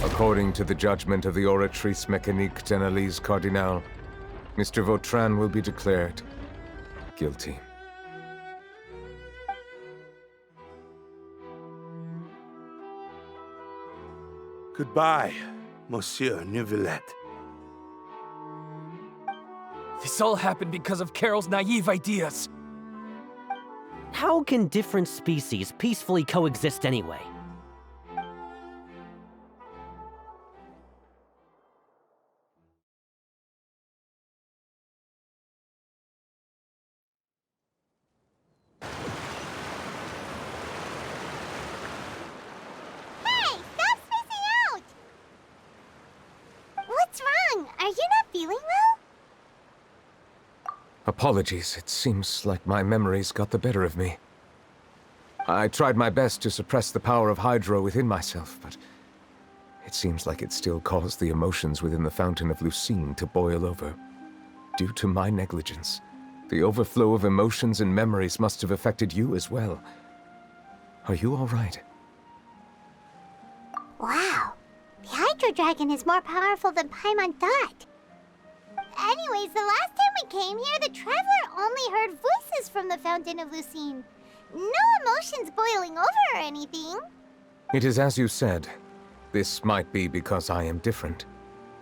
According to the judgment of the Oratrice Mécanique d'Analyse Cardinal, Mr. Vautrin will be declared guilty. Goodbye, Monsieur Neuvillette. This all happened because of Carol's naive ideas. How can different species peacefully coexist anyway? Hey, stop spacing out! What's wrong? Are you not feeling well? Apologies, it seems like my memories got the better of me. I tried my best to suppress the power of Hydro within myself, but it seems like it still caused the emotions within the Fountain of Lucine to boil over. Due to my negligence, the overflow of emotions and memories must have affected you as well. Are you all right? Wow, the Hydro Dragon is more powerful than Paimon thought. Anyways, the last time we came here, the Traveler only heard voices from the Fountain of Lucine. No emotions boiling over or anything. It is as you said. This might be because I am different.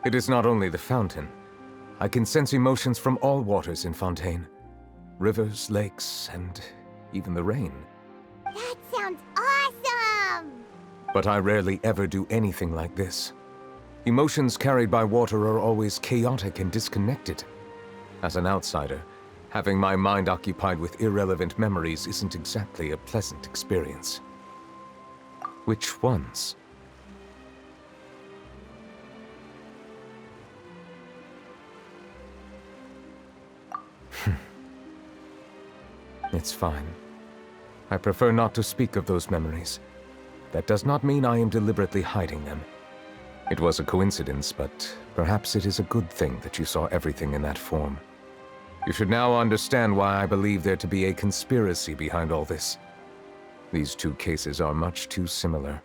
It is not only the fountain. I can sense emotions from all waters in Fontaine. Rivers, lakes, and even the rain. That sounds awesome! But I rarely ever do anything like this. Emotions carried by water are always chaotic and disconnected. As an outsider, having my mind occupied with irrelevant memories isn't exactly a pleasant experience. Which ones? It's fine. I prefer not to speak of those memories. That does not mean I am deliberately hiding them. It was a coincidence, but perhaps it is a good thing that you saw everything in that form. You should now understand why I believe there to be a conspiracy behind all this. These two cases are much too similar.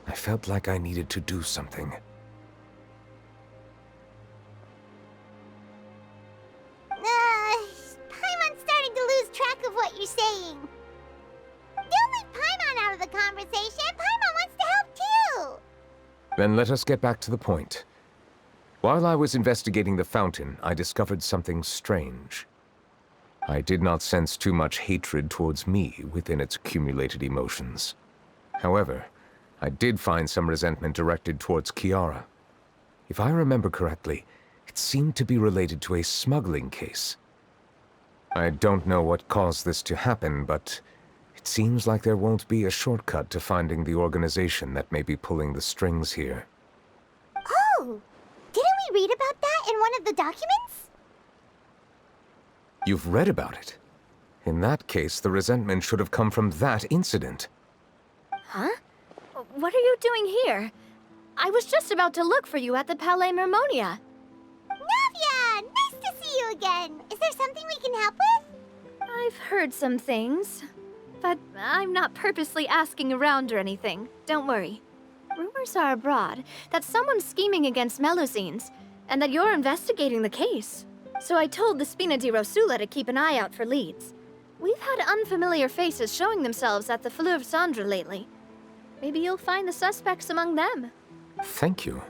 I felt like I needed to do something. Paimon's starting to lose track of what you're saying. Don't leave Paimon out of the conversation. Paimon wants to help too. Then let us get back to the point. While I was investigating the fountain, I discovered something strange. I did not sense too much hatred towards me within its accumulated emotions. However, I did find some resentment directed towards Kiara. If I remember correctly, it seemed to be related to a smuggling case. I don't know what caused this to happen, but it seems like there won't be a shortcut to finding the organization that may be pulling the strings here. Oh! Didn't documents? You've read about it. In that case, the resentment should have come from that incident. Huh? What are you doing here? I was just about to look for you at the Palais Mermonia. Navia! Nice to see you again! Is there something we can help with? I've heard some things, but I'm not purposely asking around or anything. Don't worry. Rumors are abroad that someone's scheming against Melusines, and that you're investigating the case. So I told the Spina di Rosula to keep an eye out for leads. We've had unfamiliar faces showing themselves at the Fleuve Cendre lately. Maybe you'll find the suspects among them. Thank you.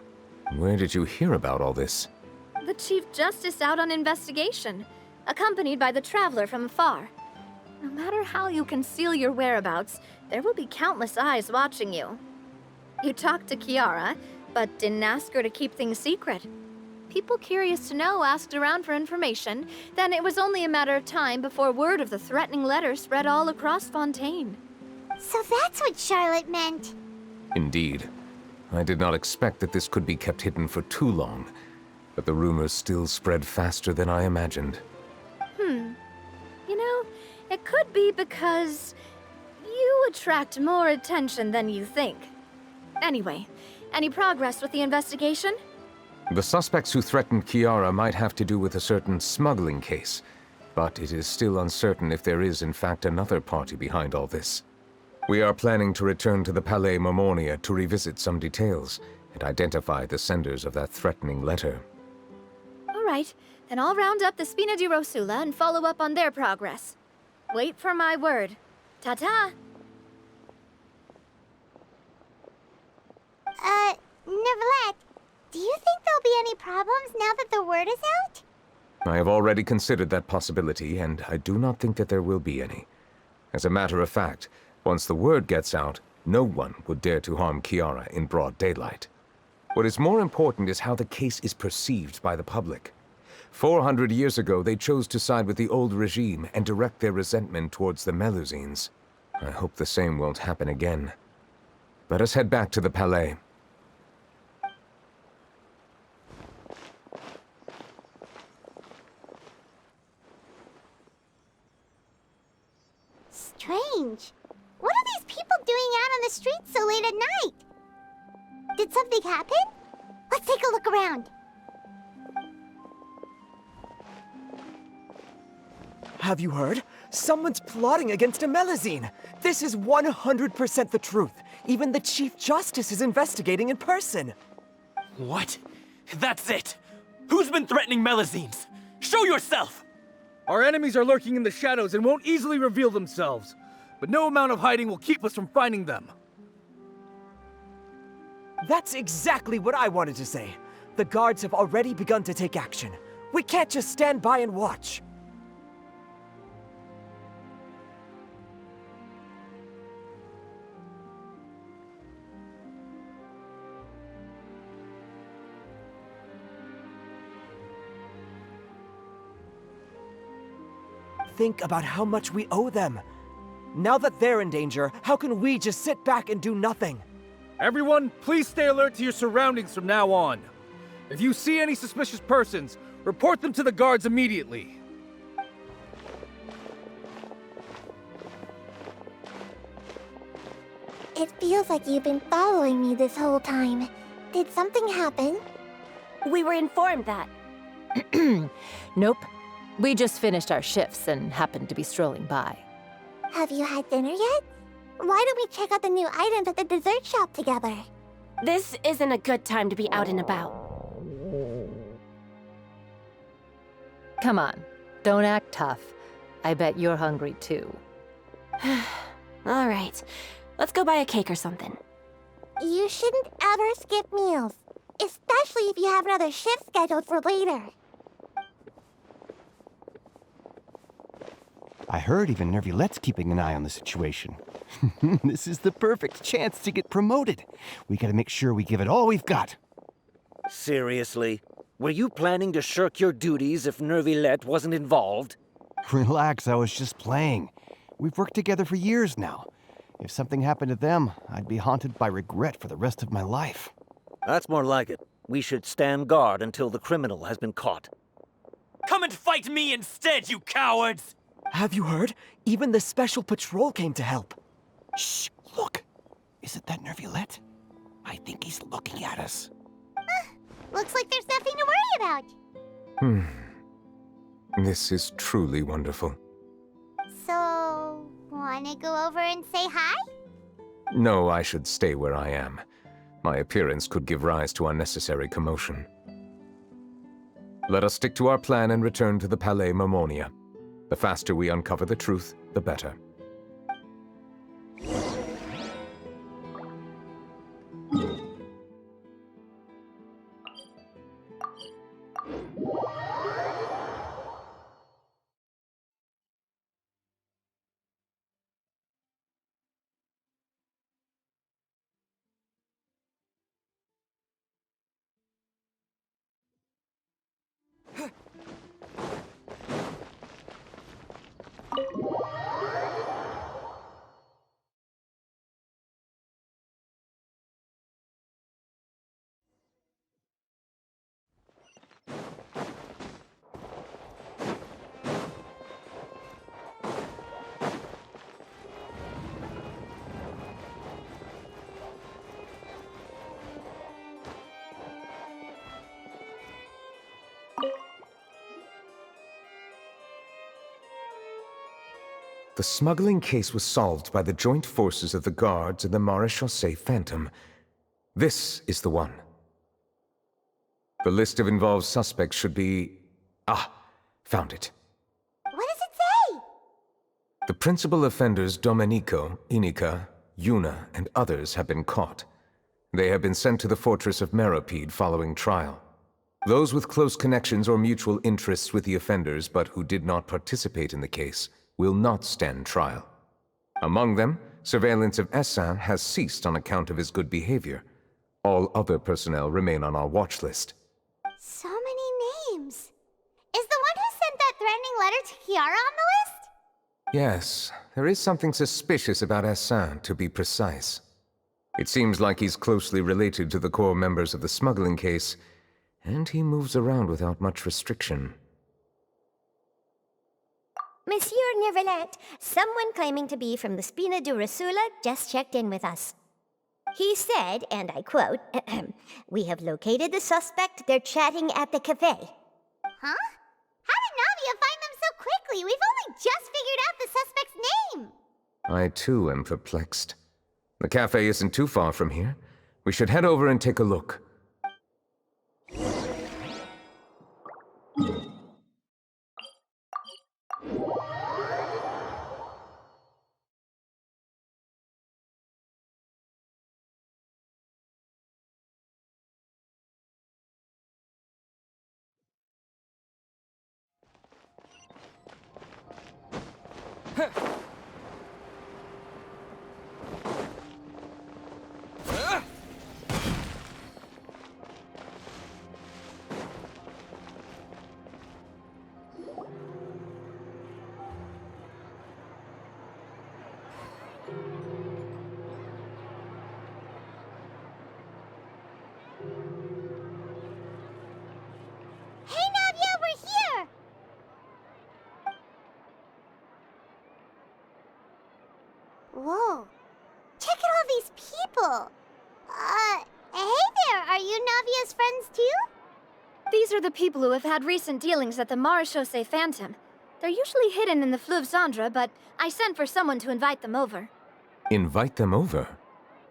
Where did you hear about all this? The Chief Justice out on investigation, accompanied by the Traveler from afar. No matter how you conceal your whereabouts, there will be countless eyes watching you. You talked to Kiara, but didn't ask her to keep things secret. People curious to know asked around for information, then it was only a matter of time before word of the threatening letter spread all across Fontaine. So that's what Charlotte meant. Indeed. I did not expect that this could be kept hidden for too long, but the rumors still spread faster than I imagined. You know, it could be because you attract more attention than you think. Anyway, any progress with the investigation? The suspects who threatened Kiara might have to do with a certain smuggling case, but it is still uncertain if there is in fact another party behind all this. We are planning to return to the Palais Mermonia to revisit some details and identify the senders of that threatening letter. All right, then I'll round up the Spina di Rosula and follow up on their progress. Wait for my word. Ta-ta! Neuvillette, do you think there'll be any problems now that the word is out? I have already considered that possibility, and I do not think that there will be any. As a matter of fact, once the word gets out, no one would dare to harm Kiara in broad daylight. What is more important is how the case is perceived by the public. 400 years ago, they chose to side with the old regime and direct their resentment towards the Melusines. I hope the same won't happen again. Let us head back to the Palais. Strange. What are these people doing out on the streets so late at night? Did something happen? Let's take a look around. Have you heard? Someone's plotting against a Melusine. This is 100% the truth. Even the Chief Justice is investigating in person. What? That's it! Who's been threatening Melusines? Show yourself! Our enemies are lurking in the shadows and won't easily reveal themselves. But no amount of hiding will keep us from finding them. That's exactly what I wanted to say. The guards have already begun to take action. We can't just stand by and watch. Think about how much we owe them. Now that they're in danger, how can we just sit back and do nothing? Everyone, please stay alert to your surroundings from now on. If you see any suspicious persons, report them to the guards immediately. It feels like you've been following me this whole time. Did something happen? We were informed that. Nope. We just finished our shifts and happened to be strolling by. Have you had dinner yet? Why don't we check out the new items at the dessert shop together? This isn't a good time to be out and about. Come on, don't act tough. I bet you're hungry too. All right, let's go buy a cake or something. You shouldn't ever skip meals, especially if you have another shift scheduled for later. I heard even Neuvillette's keeping an eye on the situation. This is the perfect chance to get promoted. We gotta make sure we give it all we've got. Seriously? Were you planning to shirk your duties if Neuvillette wasn't involved? Relax, I was just playing. We've worked together for years now. If something happened to them, I'd be haunted by regret for the rest of my life. That's more like it. We should stand guard until the criminal has been caught. Come and fight me instead, you cowards! Have you heard? Even the special patrol came to help. Shh, look. Isn't that Neuvillette? I think he's looking at us. Looks like there's nothing to worry about. This is truly wonderful. So, wanna go over and say hi? No, I should stay where I am. My appearance could give rise to unnecessary commotion. Let us stick to our plan and return to the Palais Mermonia. The faster we uncover the truth, the better. The smuggling case was solved by the joint forces of the guards and the Maréchaussée Phantom. This is the one. The list of involved suspects should be... Ah, found it. What does it say? The principal offenders Domenico, Inica, Yuna, and others have been caught. They have been sent to the fortress of Meropide following trial. Those with close connections or mutual interests with the offenders but who did not participate in the case will not stand trial. Among them, surveillance of Essin has ceased on account of his good behavior. All other personnel remain on our watch list. So many names. Is the one who sent that threatening letter to Kiara on the list? Yes, there is something suspicious about Essin, to be precise. It seems like he's closely related to the core members of the smuggling case, and he moves around without much restriction. Monsieur Neuvillette, someone claiming to be from the Spina di Rosula just checked in with us. He said, and I quote, "We have located the suspect. They're chatting at the cafe." Huh? How did Navia find them so quickly? We've only just figured out the suspect's name. I too am perplexed. The cafe isn't too far from here. We should head over and take a look. Whoa. Check out all these people. Hey there, are you Navia's friends too? These are the people who have had recent dealings at the Maréchaussée Phantom. They're usually hidden in the Fleuve Cendre, but I sent for someone to invite them over. Invite them over?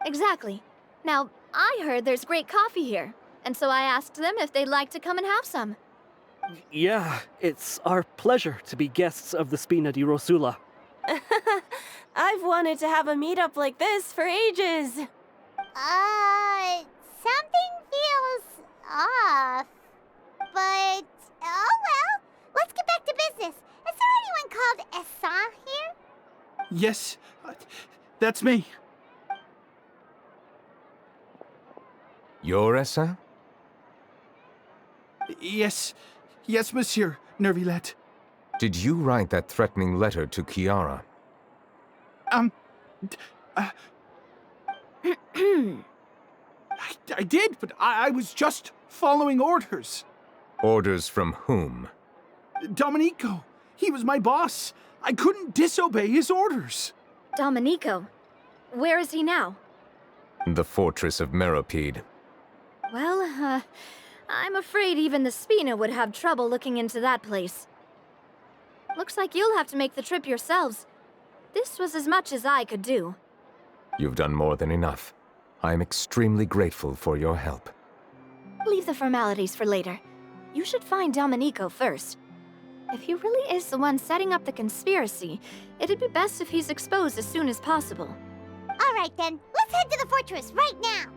Exactly. Now, I heard there's great coffee here, and so I asked them if they'd like to come and have some. Yeah, it's our pleasure to be guests of the Spina di Rosula. I've wanted to have a meetup like this for ages. Something feels off. But, oh well, let's get back to business. Is there anyone called Essin here? Yes, that's me. You're Essin? Yes, Monsieur Neuvillette. Did you write that threatening letter to Kiara? I did, but I was just following orders. Orders from whom? Domenico. He was my boss. I couldn't disobey his orders. Domenico? Where is he now? The fortress of Meropide. Well, I'm afraid even the Spina would have trouble looking into that place. Looks like you'll have to make the trip yourselves. This was as much as I could do. You've done more than enough. I am extremely grateful for your help. Leave the formalities for later. You should find Domenico first. If he really is the one setting up the conspiracy, it'd be best if he's exposed as soon as possible. All right then, let's head to the fortress right now.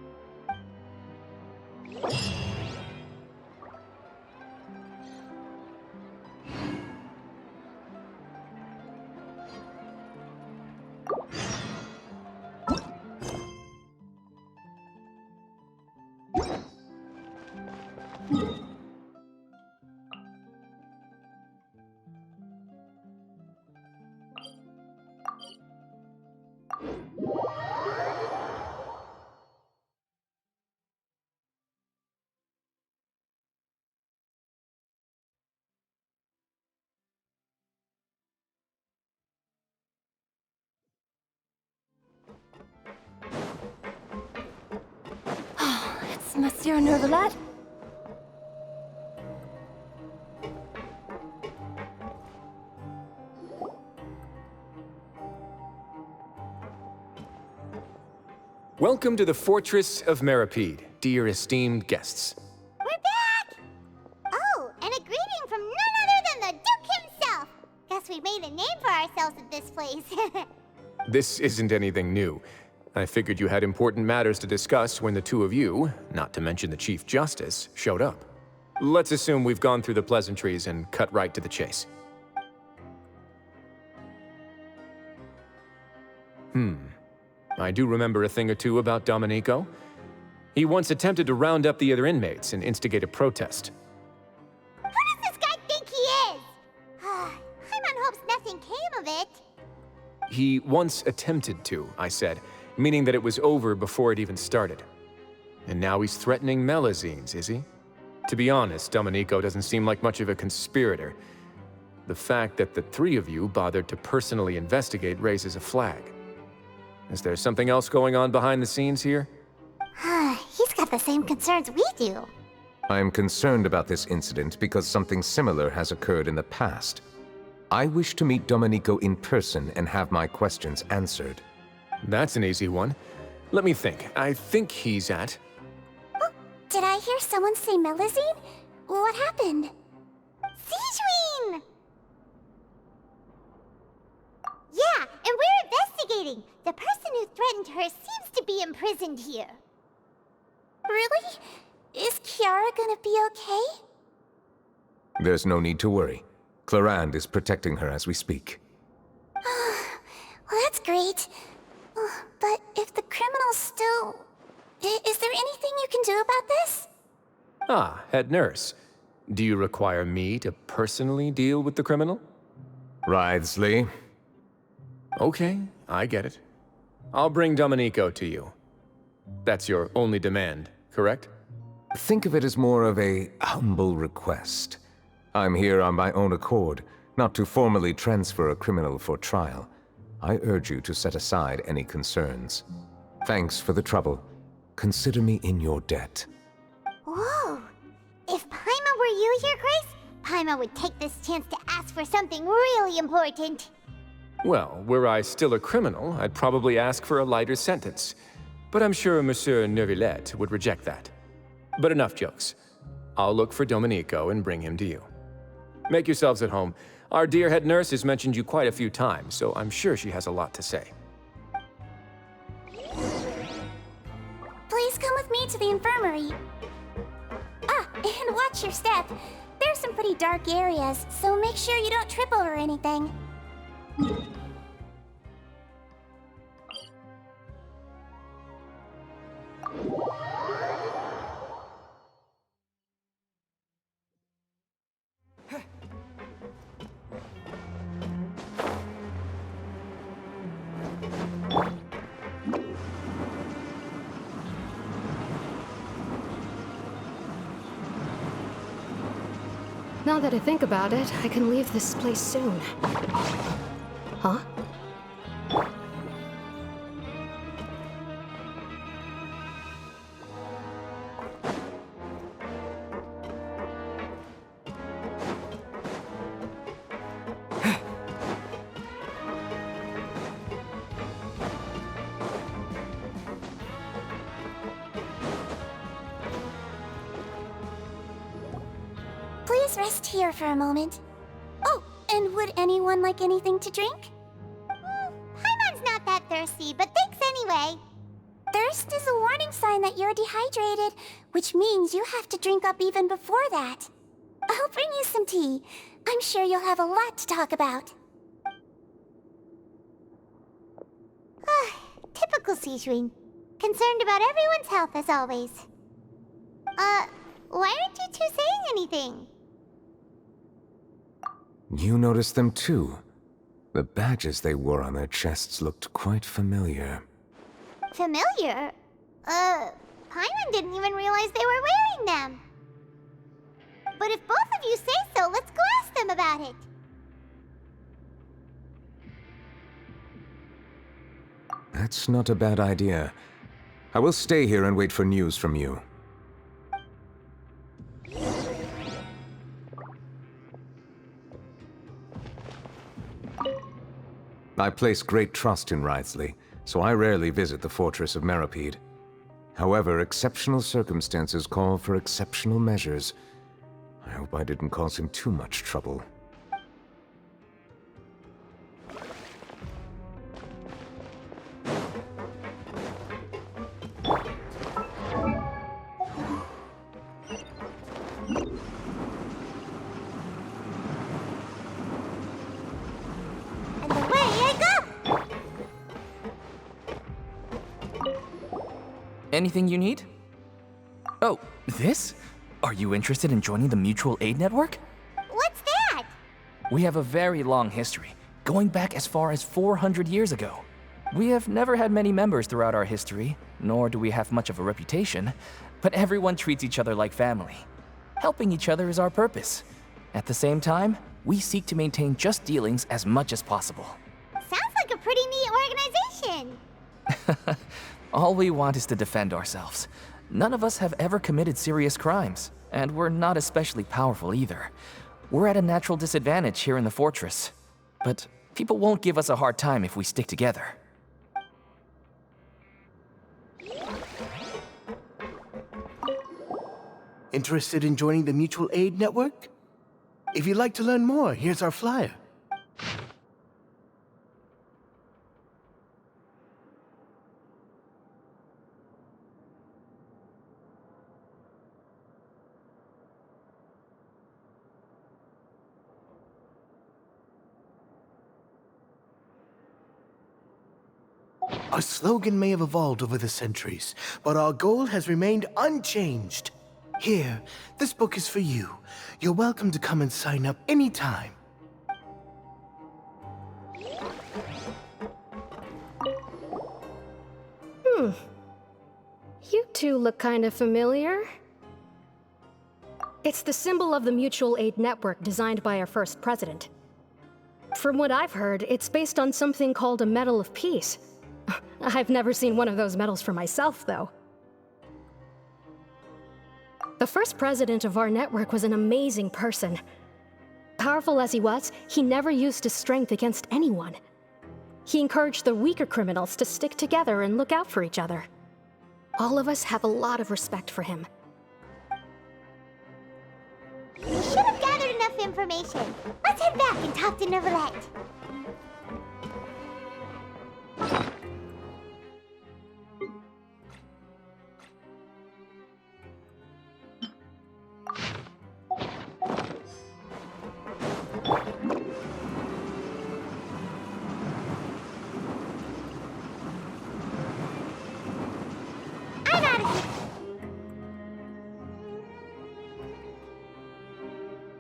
It's Monsieur Neuvillette? Welcome to the Fortress of Meropide, dear esteemed guests. We're back! Oh, and a greeting from none other than the Duke himself! Guess we made a name for ourselves at this place. This isn't anything new. I figured you had important matters to discuss when the two of you, not to mention the Chief Justice, showed up. Let's assume we've gone through the pleasantries and cut right to the chase. I do remember a thing or two about Domenico. He once attempted to round up the other inmates and instigate a protest. Who does this guy think he is? Paimon hopes nothing came of it. He once attempted to, I said, meaning that it was over before it even started. And now he's threatening Melusines, is he? To be honest, Domenico doesn't seem like much of a conspirator. The fact that the three of you bothered to personally investigate raises a flag. Is there something else going on behind the scenes here? He's got the same concerns we do. I am concerned about this incident because something similar has occurred in the past. I wish to meet Domenico in person and have my questions answered. That's an easy one. Let me think. I think he's at... Oh, did I hear someone say Melusine? What happened? Siegeween! Yeah, and we're investigating. The person who threatened her seems to be imprisoned here. Really? Is Kiara gonna be okay? There's no need to worry. Clarande is protecting her as we speak. Well, that's great. But if the criminal's still... Is there anything you can do about this? Ah, head nurse. Do you require me to personally deal with the criminal? Writhsley. Okay, I get it. I'll bring Domenico to you. That's your only demand, correct? Think of it as more of a humble request. I'm here on my own accord, not to formally transfer a criminal for trial. I urge you to set aside any concerns. Thanks for the trouble. Consider me in your debt. Whoa! If Paimon were you here, Grace, Paimon would take this chance to ask for something really important. Well, were I still a criminal, I'd probably ask for a lighter sentence. But I'm sure Monsieur Neuvillette would reject that. But enough jokes. I'll look for Domenico and bring him to you. Make yourselves at home. Our dear head nurse has mentioned you quite a few times, so I'm sure she has a lot to say. Please come with me to the infirmary. And watch your step. There's some pretty dark areas, so make sure you don't trip over anything. Now that I think about it, I can leave this place soon. Huh? Please rest here for a moment. Oh, and would anyone like anything to drink? Paimon's not that thirsty, but thanks anyway. Thirst is a warning sign that you're dehydrated, which means you have to drink up even before that. I'll bring you some tea. I'm sure you'll have a lot to talk about. Typical Sijun. Concerned about everyone's health as always. Why aren't you two saying anything? You noticed them too. The badges they wore on their chests looked quite familiar. Familiar? Paimon didn't even realize they were wearing them. But if both of you say so, let's go ask them about it. That's not a bad idea. I will stay here and wait for news from you. I place great trust in Wriothesley, so I rarely visit the fortress of Meropide. However, exceptional circumstances call for exceptional measures. I hope I didn't cause him too much trouble. Anything you need? Oh, this? Are you interested in joining the Mutual Aid Network? What's that? We have a very long history, going back as far as 400 years ago. We have never had many members throughout our history, nor do we have much of a reputation, but everyone treats each other like family. Helping each other is our purpose. At the same time, we seek to maintain just dealings as much as possible. Sounds like a pretty neat organization. All we want is to defend ourselves. None of us have ever committed serious crimes, and we're not especially powerful either. We're at a natural disadvantage here in the fortress. But people won't give us a hard time if we stick together. Interested in joining the Mutual Aid Network? If you'd like to learn more, here's our flyer. Our slogan may have evolved over the centuries, but our goal has remained unchanged. Here, this book is for you. You're welcome to come and sign up anytime. You two look kind of familiar. It's the symbol of the Mutual Aid Network designed by our first president. From what I've heard, it's based on something called a Medal of Peace. I've never seen one of those medals for myself, though. The first president of our network was an amazing person. Powerful as he was, he never used his strength against anyone. He encouraged the weaker criminals to stick together and look out for each other. All of us have a lot of respect for him. We should have gathered enough information. Let's head back and talk to Neuvillette.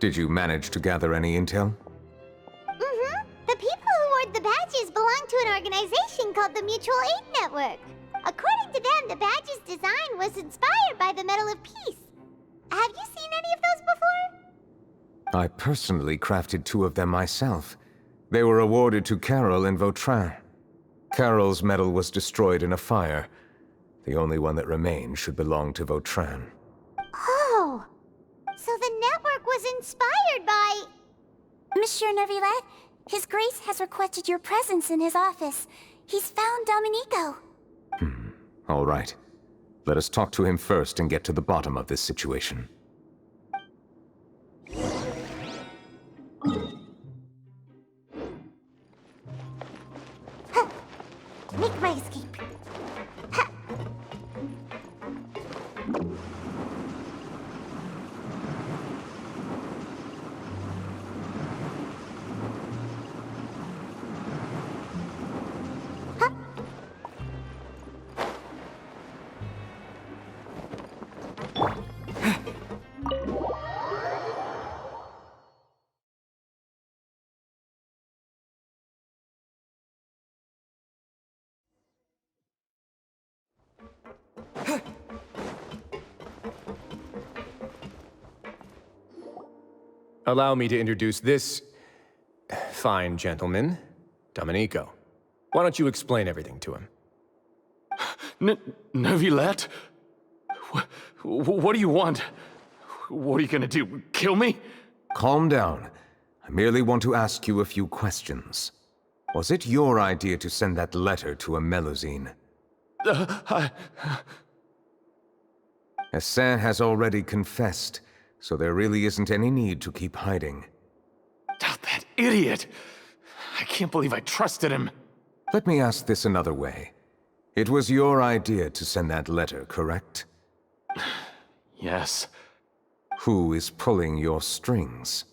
Did you manage to gather any intel? The people who wore the badges belong to an organization called the Mutual Aid Network. According to them, the badge's design was inspired by the Medal of Peace. Have you seen any of those before? I personally crafted 2 of them myself. They were awarded to Carol and Vautrin. Carol's medal was destroyed in a fire. The only one that remained should belong to Vautrin. Oh! So the network was inspired by... Monsieur Neuvillette, His Grace has requested your presence in his office. He's found Domenico. All right. Let us talk to him first and get to the bottom of this situation. Make my escape. Allow me to introduce this fine gentleman, Domenico. Why don't you explain everything to him? Neuvillette? What do you want? What are you gonna do, kill me? Calm down. I merely want to ask you a few questions. Was it your idea to send that letter to a Melusine? Essin has already confessed, so there really isn't any need to keep hiding. That idiot! I can't believe I trusted him. Let me ask this another way. It was your idea to send that letter, correct? Yes. Who is pulling your strings?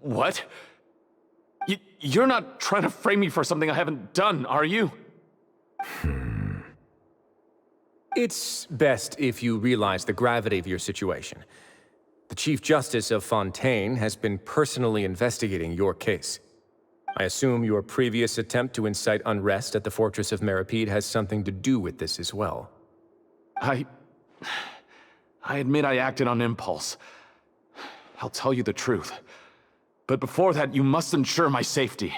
What? You're not trying to frame me for something I haven't done, are you? It's best if you realize the gravity of your situation. The Chief Justice of Fontaine has been personally investigating your case. I assume your previous attempt to incite unrest at the Fortress of Meripede has something to do with this as well. I admit I acted on impulse. I'll tell you the truth. But before that, you must ensure my safety.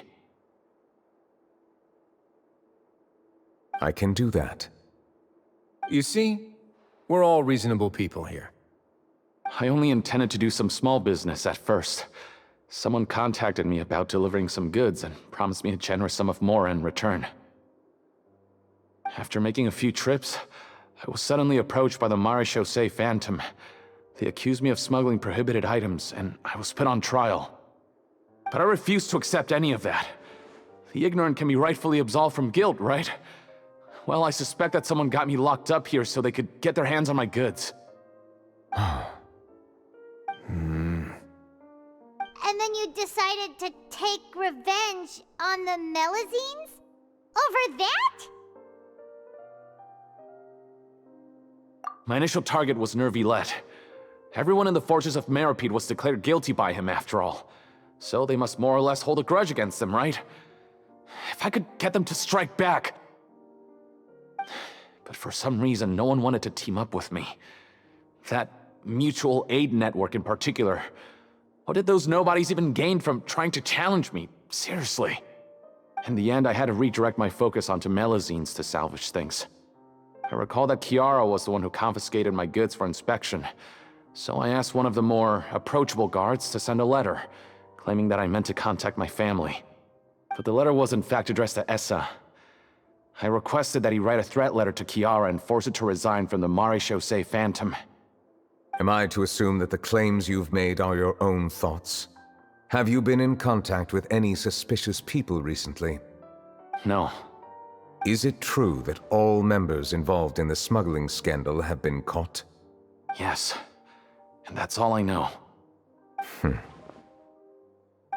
I can do that. You see, we're all reasonable people here. I only intended to do some small business at first. Someone contacted me about delivering some goods and promised me a generous sum of more in return. After making a few trips, I was suddenly approached by the Marechaussee Phantom. They accused me of smuggling prohibited items, and I was put on trial. But I refused to accept any of that. The ignorant can be rightfully absolved from guilt, right? Well, I suspect that someone got me locked up here so they could get their hands on my goods. And then you decided to take revenge on the Melusines? Over that? My initial target was Neuvillette. Everyone in the Fortress of Meripede was declared guilty by him, after all. So they must more or less hold a grudge against him, right? If I could get them to strike back... But for some reason, no one wanted to team up with me. That mutual aid network in particular. What did those nobodies even gain from trying to challenge me? Seriously. In the end, I had to redirect my focus onto Melusines to salvage things. I recall that Chiara was the one who confiscated my goods for inspection, so I asked one of the more approachable guards to send a letter, claiming that I meant to contact my family. But the letter was in fact addressed to Essa. I requested that he write a threat letter to Chiara and force her to resign from the Marechaussee Phantom. Am I to assume that the claims you've made are your own thoughts? Have you been in contact with any suspicious people recently? No. Is it true that all members involved in the smuggling scandal have been caught? Yes. And that's all I know.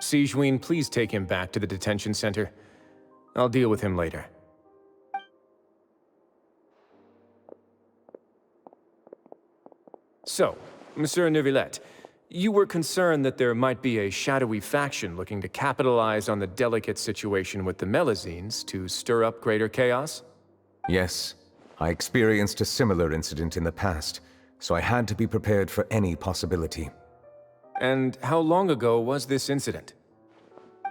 Sigewinne, please take him back to the detention center. I'll deal with him later. So, Monsieur Neuvillette, you were concerned that there might be a shadowy faction looking to capitalize on the delicate situation with the Melusines to stir up greater chaos? Yes. I experienced a similar incident in the past, so I had to be prepared for any possibility. And how long ago was this incident?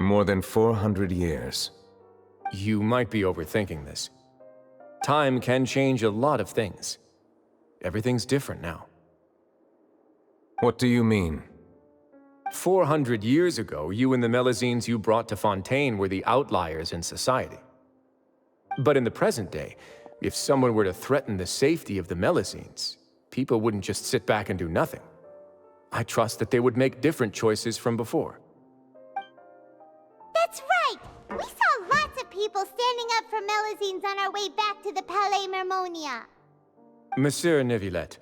More than 400 years. You might be overthinking this. Time can change a lot of things. Everything's different now. What do you mean? 400 years ago, you and the Melusines you brought to Fontaine were the outliers in society. But in the present day, if someone were to threaten the safety of the Melusines, people wouldn't just sit back and do nothing. I trust that they would make different choices from before. That's right! We saw lots of people standing up for Melusines on our way back to the Palais Mermonia. Monsieur Neuvillette,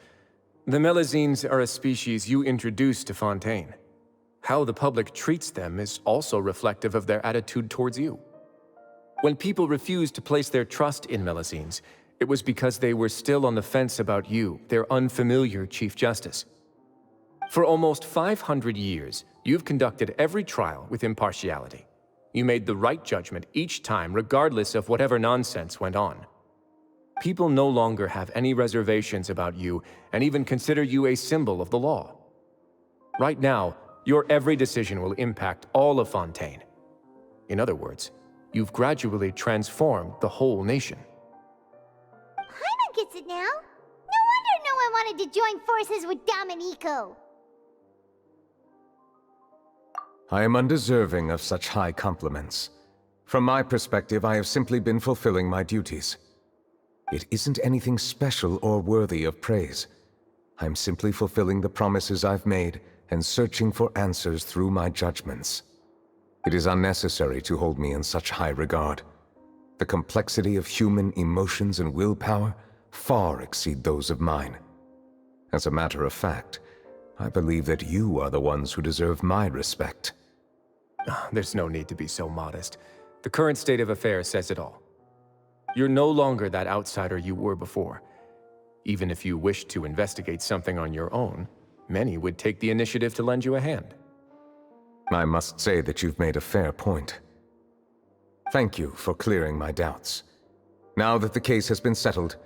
the Melusines are a species you introduced to Fontaine. How the public treats them is also reflective of their attitude towards you. When people refused to place their trust in Melusines, it was because they were still on the fence about you, their unfamiliar Chief Justice. For almost 500 years, you've conducted every trial with impartiality. You made the right judgment each time, regardless of whatever nonsense went on. People no longer have any reservations about you and even consider you a symbol of the law. Right now, your every decision will impact all of Fontaine. In other words, you've gradually transformed the whole nation. Paimon gets it now. No wonder no one wanted to join forces with Domenico. I am undeserving of such high compliments. From my perspective, I have simply been fulfilling my duties. It isn't anything special or worthy of praise. I'm simply fulfilling the promises I've made and searching for answers through my judgments. It is unnecessary to hold me in such high regard. The complexity of human emotions and willpower far exceed those of mine. As a matter of fact, I believe that you are the ones who deserve my respect. There's no need to be so modest. The current state of affairs says it all. You're no longer that outsider you were before. Even if you wished to investigate something on your own, many would take the initiative to lend you a hand. I must say that you've made a fair point. Thank you for clearing my doubts. Now that the case has been settled,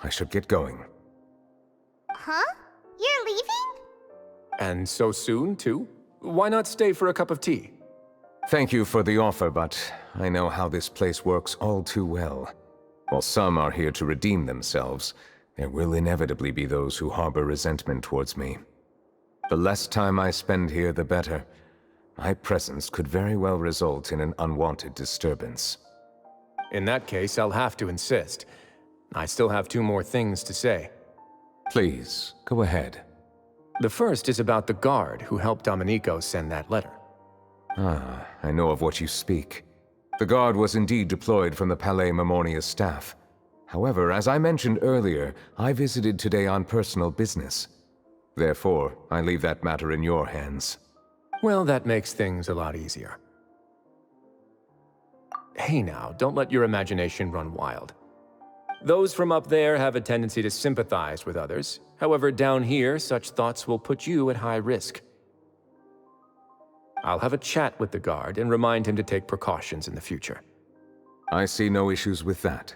I should get going. Huh? You're leaving? And so soon, too? Why not stay for a cup of tea? Thank you for the offer, but I know how this place works all too well. While some are here to redeem themselves, there will inevitably be those who harbor resentment towards me. The less time I spend here, the better. My presence could very well result in an unwanted disturbance. In that case, I'll have to insist. I still have 2 more things to say. Please, go ahead. The first is about the guard who helped Domenico send that letter. Ah, I know of what you speak. The guard was indeed deployed from the Palais Mermonia's staff. However, as I mentioned earlier, I visited today on personal business. Therefore, I leave that matter in your hands. Well, that makes things a lot easier. Hey now, don't let your imagination run wild. Those from up there have a tendency to sympathize with others. However, down here, such thoughts will put you at high risk. I'll have a chat with the guard and remind him to take precautions in the future. I see no issues with that.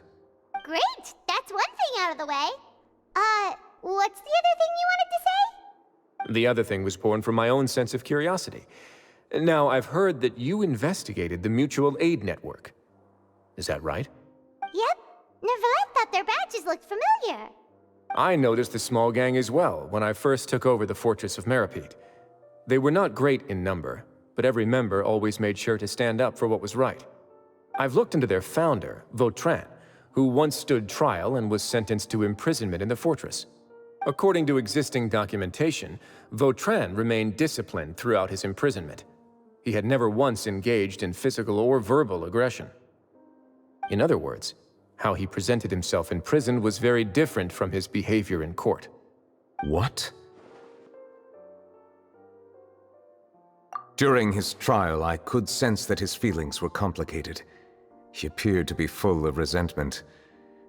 Great! That's one thing out of the way. What's the other thing you wanted to say? The other thing was born from my own sense of curiosity. Now, I've heard that you investigated the mutual aid network. Is that right? Yep. Neuvillette thought their badges looked familiar. I noticed the small gang as well when I first took over the Fortress of Meripede. They were not great in number, but every member always made sure to stand up for what was right. I've looked into their founder, Vautrin, who once stood trial and was sentenced to imprisonment in the fortress. According to existing documentation, Vautrin remained disciplined throughout his imprisonment. He had never once engaged in physical or verbal aggression. In other words, how he presented himself in prison was very different from his behavior in court. What? During his trial, I could sense that his feelings were complicated. He appeared to be full of resentment,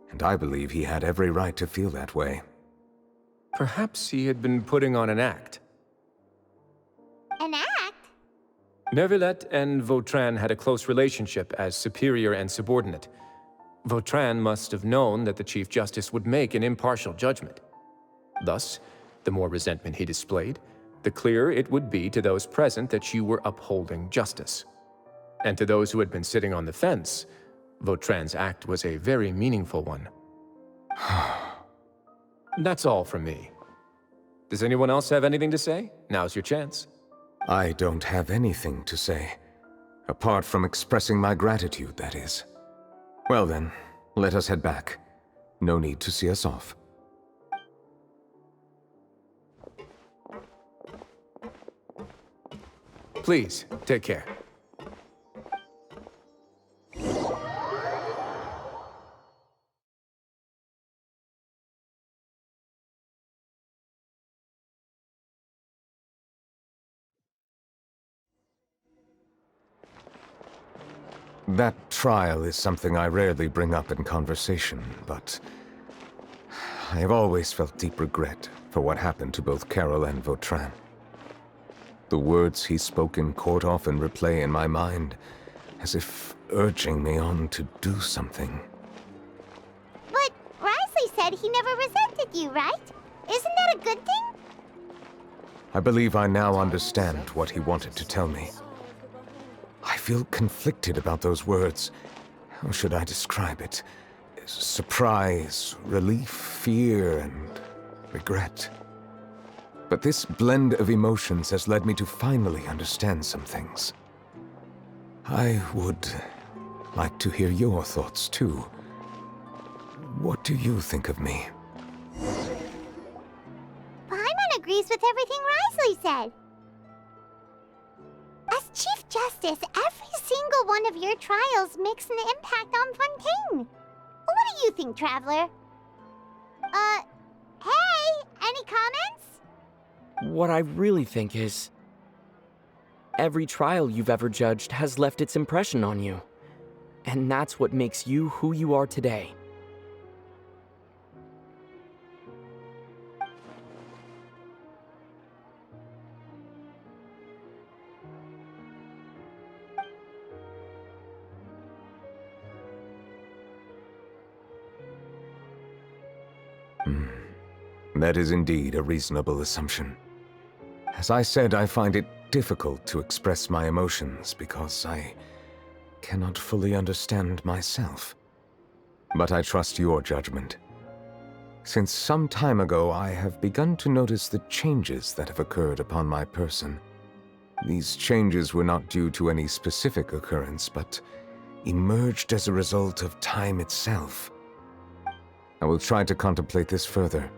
and I believe he had every right to feel that way. Perhaps he had been putting on an act. An act? Neuvillette and Vautrin had a close relationship as superior and subordinate. Vautrin must have known that the Chief Justice would make an impartial judgment. Thus, the more resentment he displayed, the clearer it would be to those present that you were upholding justice. And to those who had been sitting on the fence, Vautrin's act was a very meaningful one. That's all from me. Does anyone else have anything to say? Now's your chance. I don't have anything to say. Apart from expressing my gratitude, that is. Well then, let us head back. No need to see us off. Please, take care. That trial is something I rarely bring up in conversation, but I have always felt deep regret for what happened to both Carol and Vautrin. The words he spoke in court often replay in my mind, as if urging me on to do something. But Wriothesley said he never resented you, right? Isn't that a good thing? I believe I now understand what he wanted to tell me. I feel conflicted about those words. How should I describe it? Surprise, relief, fear, and regret. But this blend of emotions has led me to finally understand some things. I would like to hear your thoughts, too. What do you think of me? Paimon agrees with everything Wriothesley said. As Chief Justice, every single one of your trials makes an impact on Fontaine. What do you think, Traveler? Hey, any comments? What I really think is, every trial you've ever judged has left its impression on you. And that's what makes you who you are today. That is indeed a reasonable assumption. As I said, I find it difficult to express my emotions because I cannot fully understand myself. But I trust your judgment. Since some time ago, I have begun to notice the changes that have occurred upon my person. These changes were not due to any specific occurrence, but emerged as a result of time itself. I will try to contemplate this further.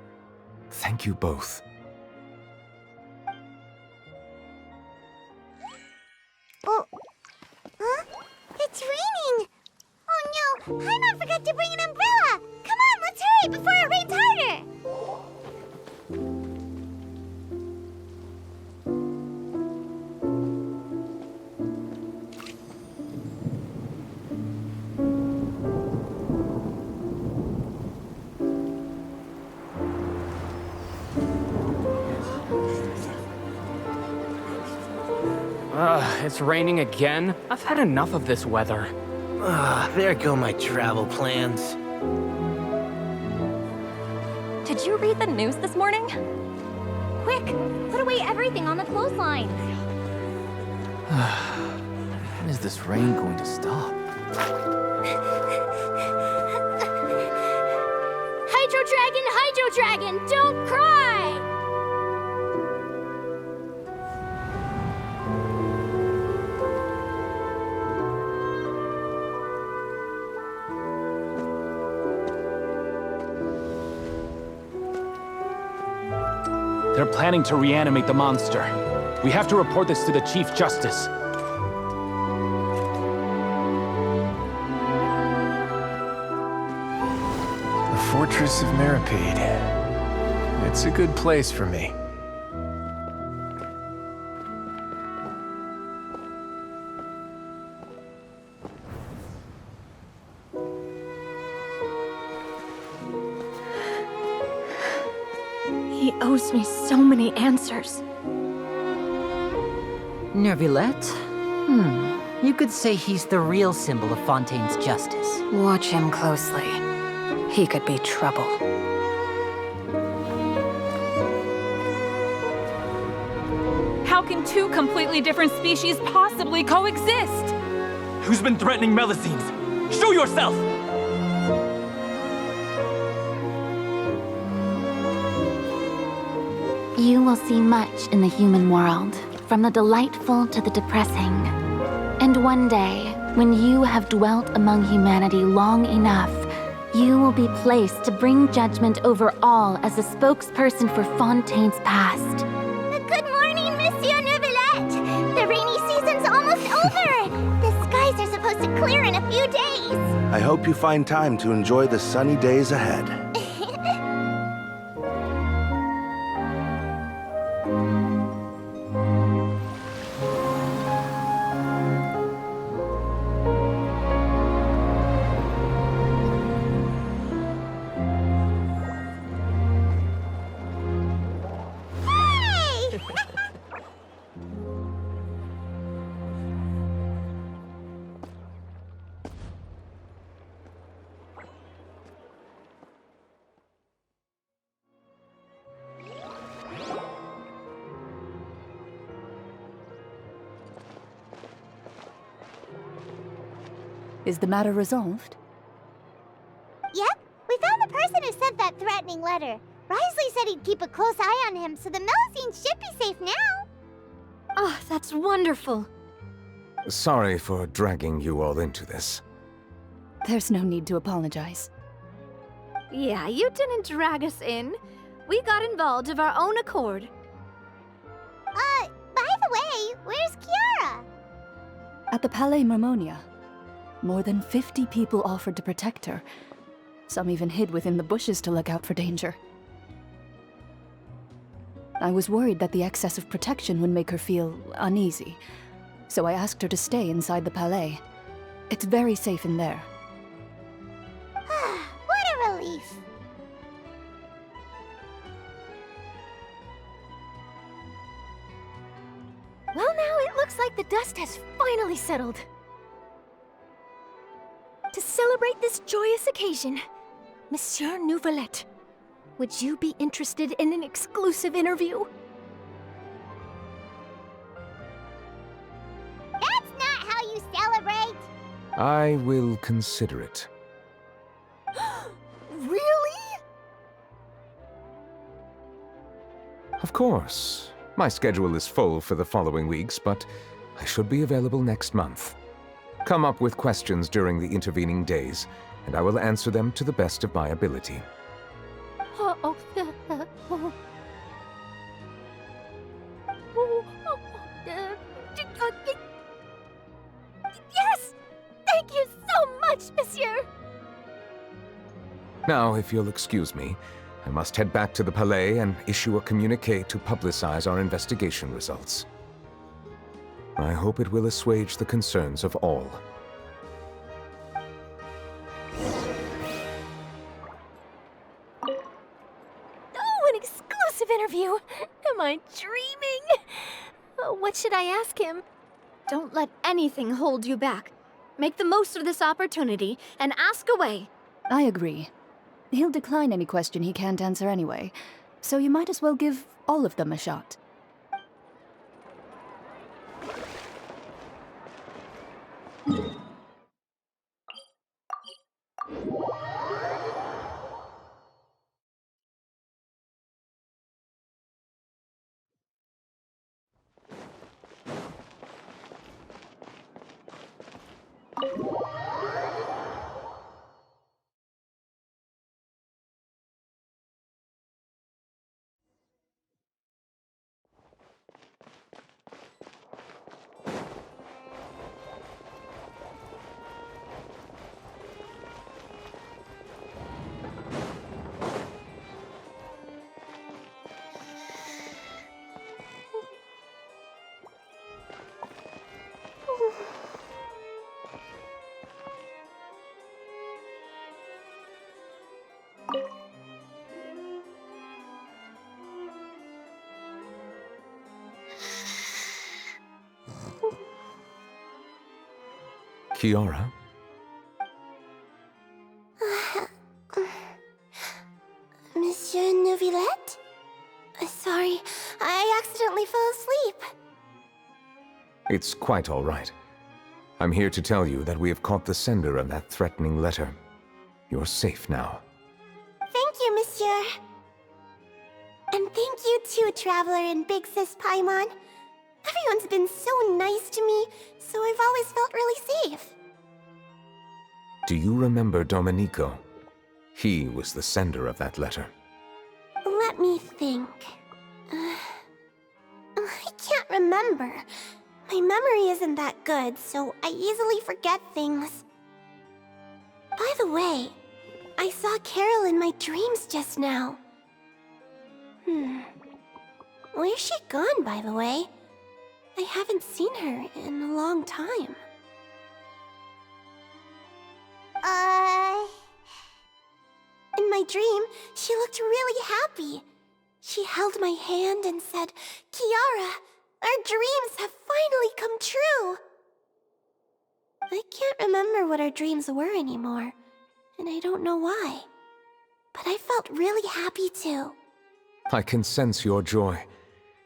Thank you both. Oh, huh? It's raining! Oh no, Paimon forgot to bring an umbrella! Come on, let's hurry before it rains harder! It's raining again? I've had enough of this weather. There go my travel plans. Did you read the news this morning? Quick, put away everything on the clothesline. When is this rain going to stop? Hydro Dragon, don't cry! They're planning to reanimate the monster. We have to report this to the Chief Justice. The Fortress of Meropide. It's a good place for me. He owes me so many answers. Neuvillette? You could say he's the real symbol of Fontaine's justice. Watch him closely. He could be trouble. How can two completely different species possibly coexist? Who's been threatening Melusines? Show yourself! You will see much in the human world, from the delightful to the depressing. And one day, when you have dwelt among humanity long enough, you will be placed to bring judgment over all as a spokesperson for Fontaine's past. Good morning, Monsieur Neuvillette! The rainy season's almost over! The skies are supposed to clear in a few days! I hope you find time to enjoy the sunny days ahead. Is the matter resolved? Yep, we found the person who sent that threatening letter. Risley said he'd keep a close eye on him, so the Melusines should be safe now. Oh, that's wonderful. Sorry for dragging you all into this. There's no need to apologize. Yeah, you didn't drag us in. We got involved of our own accord. By the way, where's Kiara? At the Palais Mermonia, more than 50 people offered to protect her. Some even hid within the bushes to look out for danger. I was worried that the excess of protection would make her feel uneasy, so I asked her to stay inside the Palais. It's very safe in there. What a relief. Well, now it looks like the dust has finally settled. To celebrate this joyous occasion, Monsieur Neuvillette, would you be interested in an exclusive interview? That's not how you celebrate! I will consider it. Really? Of course. My schedule is full for the following weeks, but I should be available next month. Come up with questions during the intervening days, and I will answer them to the best of my ability. Yes! Thank you so much, monsieur! Now, if you'll excuse me, I must head back to the Palais and issue a communiqué to publicize our investigation results. I hope it will assuage the concerns of all. Oh, an exclusive interview! Am I dreaming? What should I ask him? Don't let anything hold you back. Make the most of this opportunity and ask away. I agree. He'll decline any question he can't answer anyway, so you might as well give all of them a shot. Kiara? Monsieur Neuvillette? Sorry, I accidentally fell asleep. It's quite all right. I'm here to tell you that we have caught the sender of that threatening letter. You're safe now. Thank you, Monsieur. And thank you too, Traveler and Big Sis Paimon. Everyone's been so nice to me, so I've always felt really safe. Do you remember Domenico? He was the sender of that letter. Let me think. I can't remember. My memory isn't that good, so I easily forget things. By the way, I saw Carol in my dreams just now. Where's she gone, by the way? I haven't seen her in a long time. In my dream, she looked really happy. She held my hand and said, "Kiara, our dreams have finally come true." I can't remember what our dreams were anymore, and I don't know why. But I felt really happy too. I can sense your joy.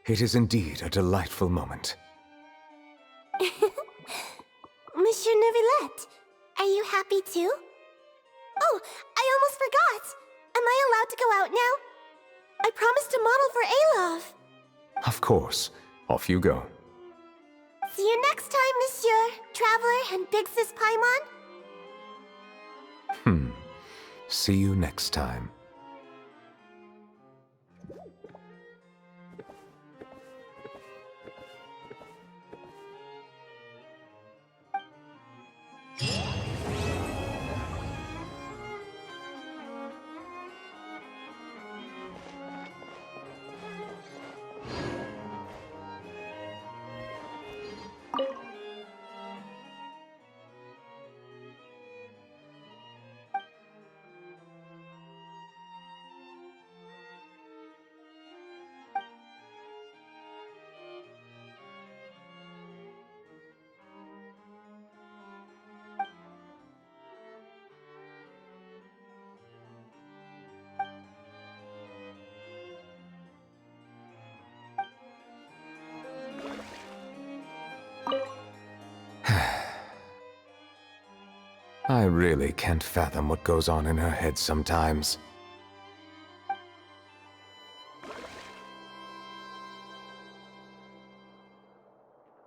It is indeed a delightful moment. Monsieur Neuvillette, are you happy too? Oh, I almost forgot! Am I allowed to go out now? I promised to model for Alov. Of course. Off you go. See you next time, Monsieur, Traveler, and Big Sis Paimon. See you next time. I really can't fathom what goes on in her head sometimes.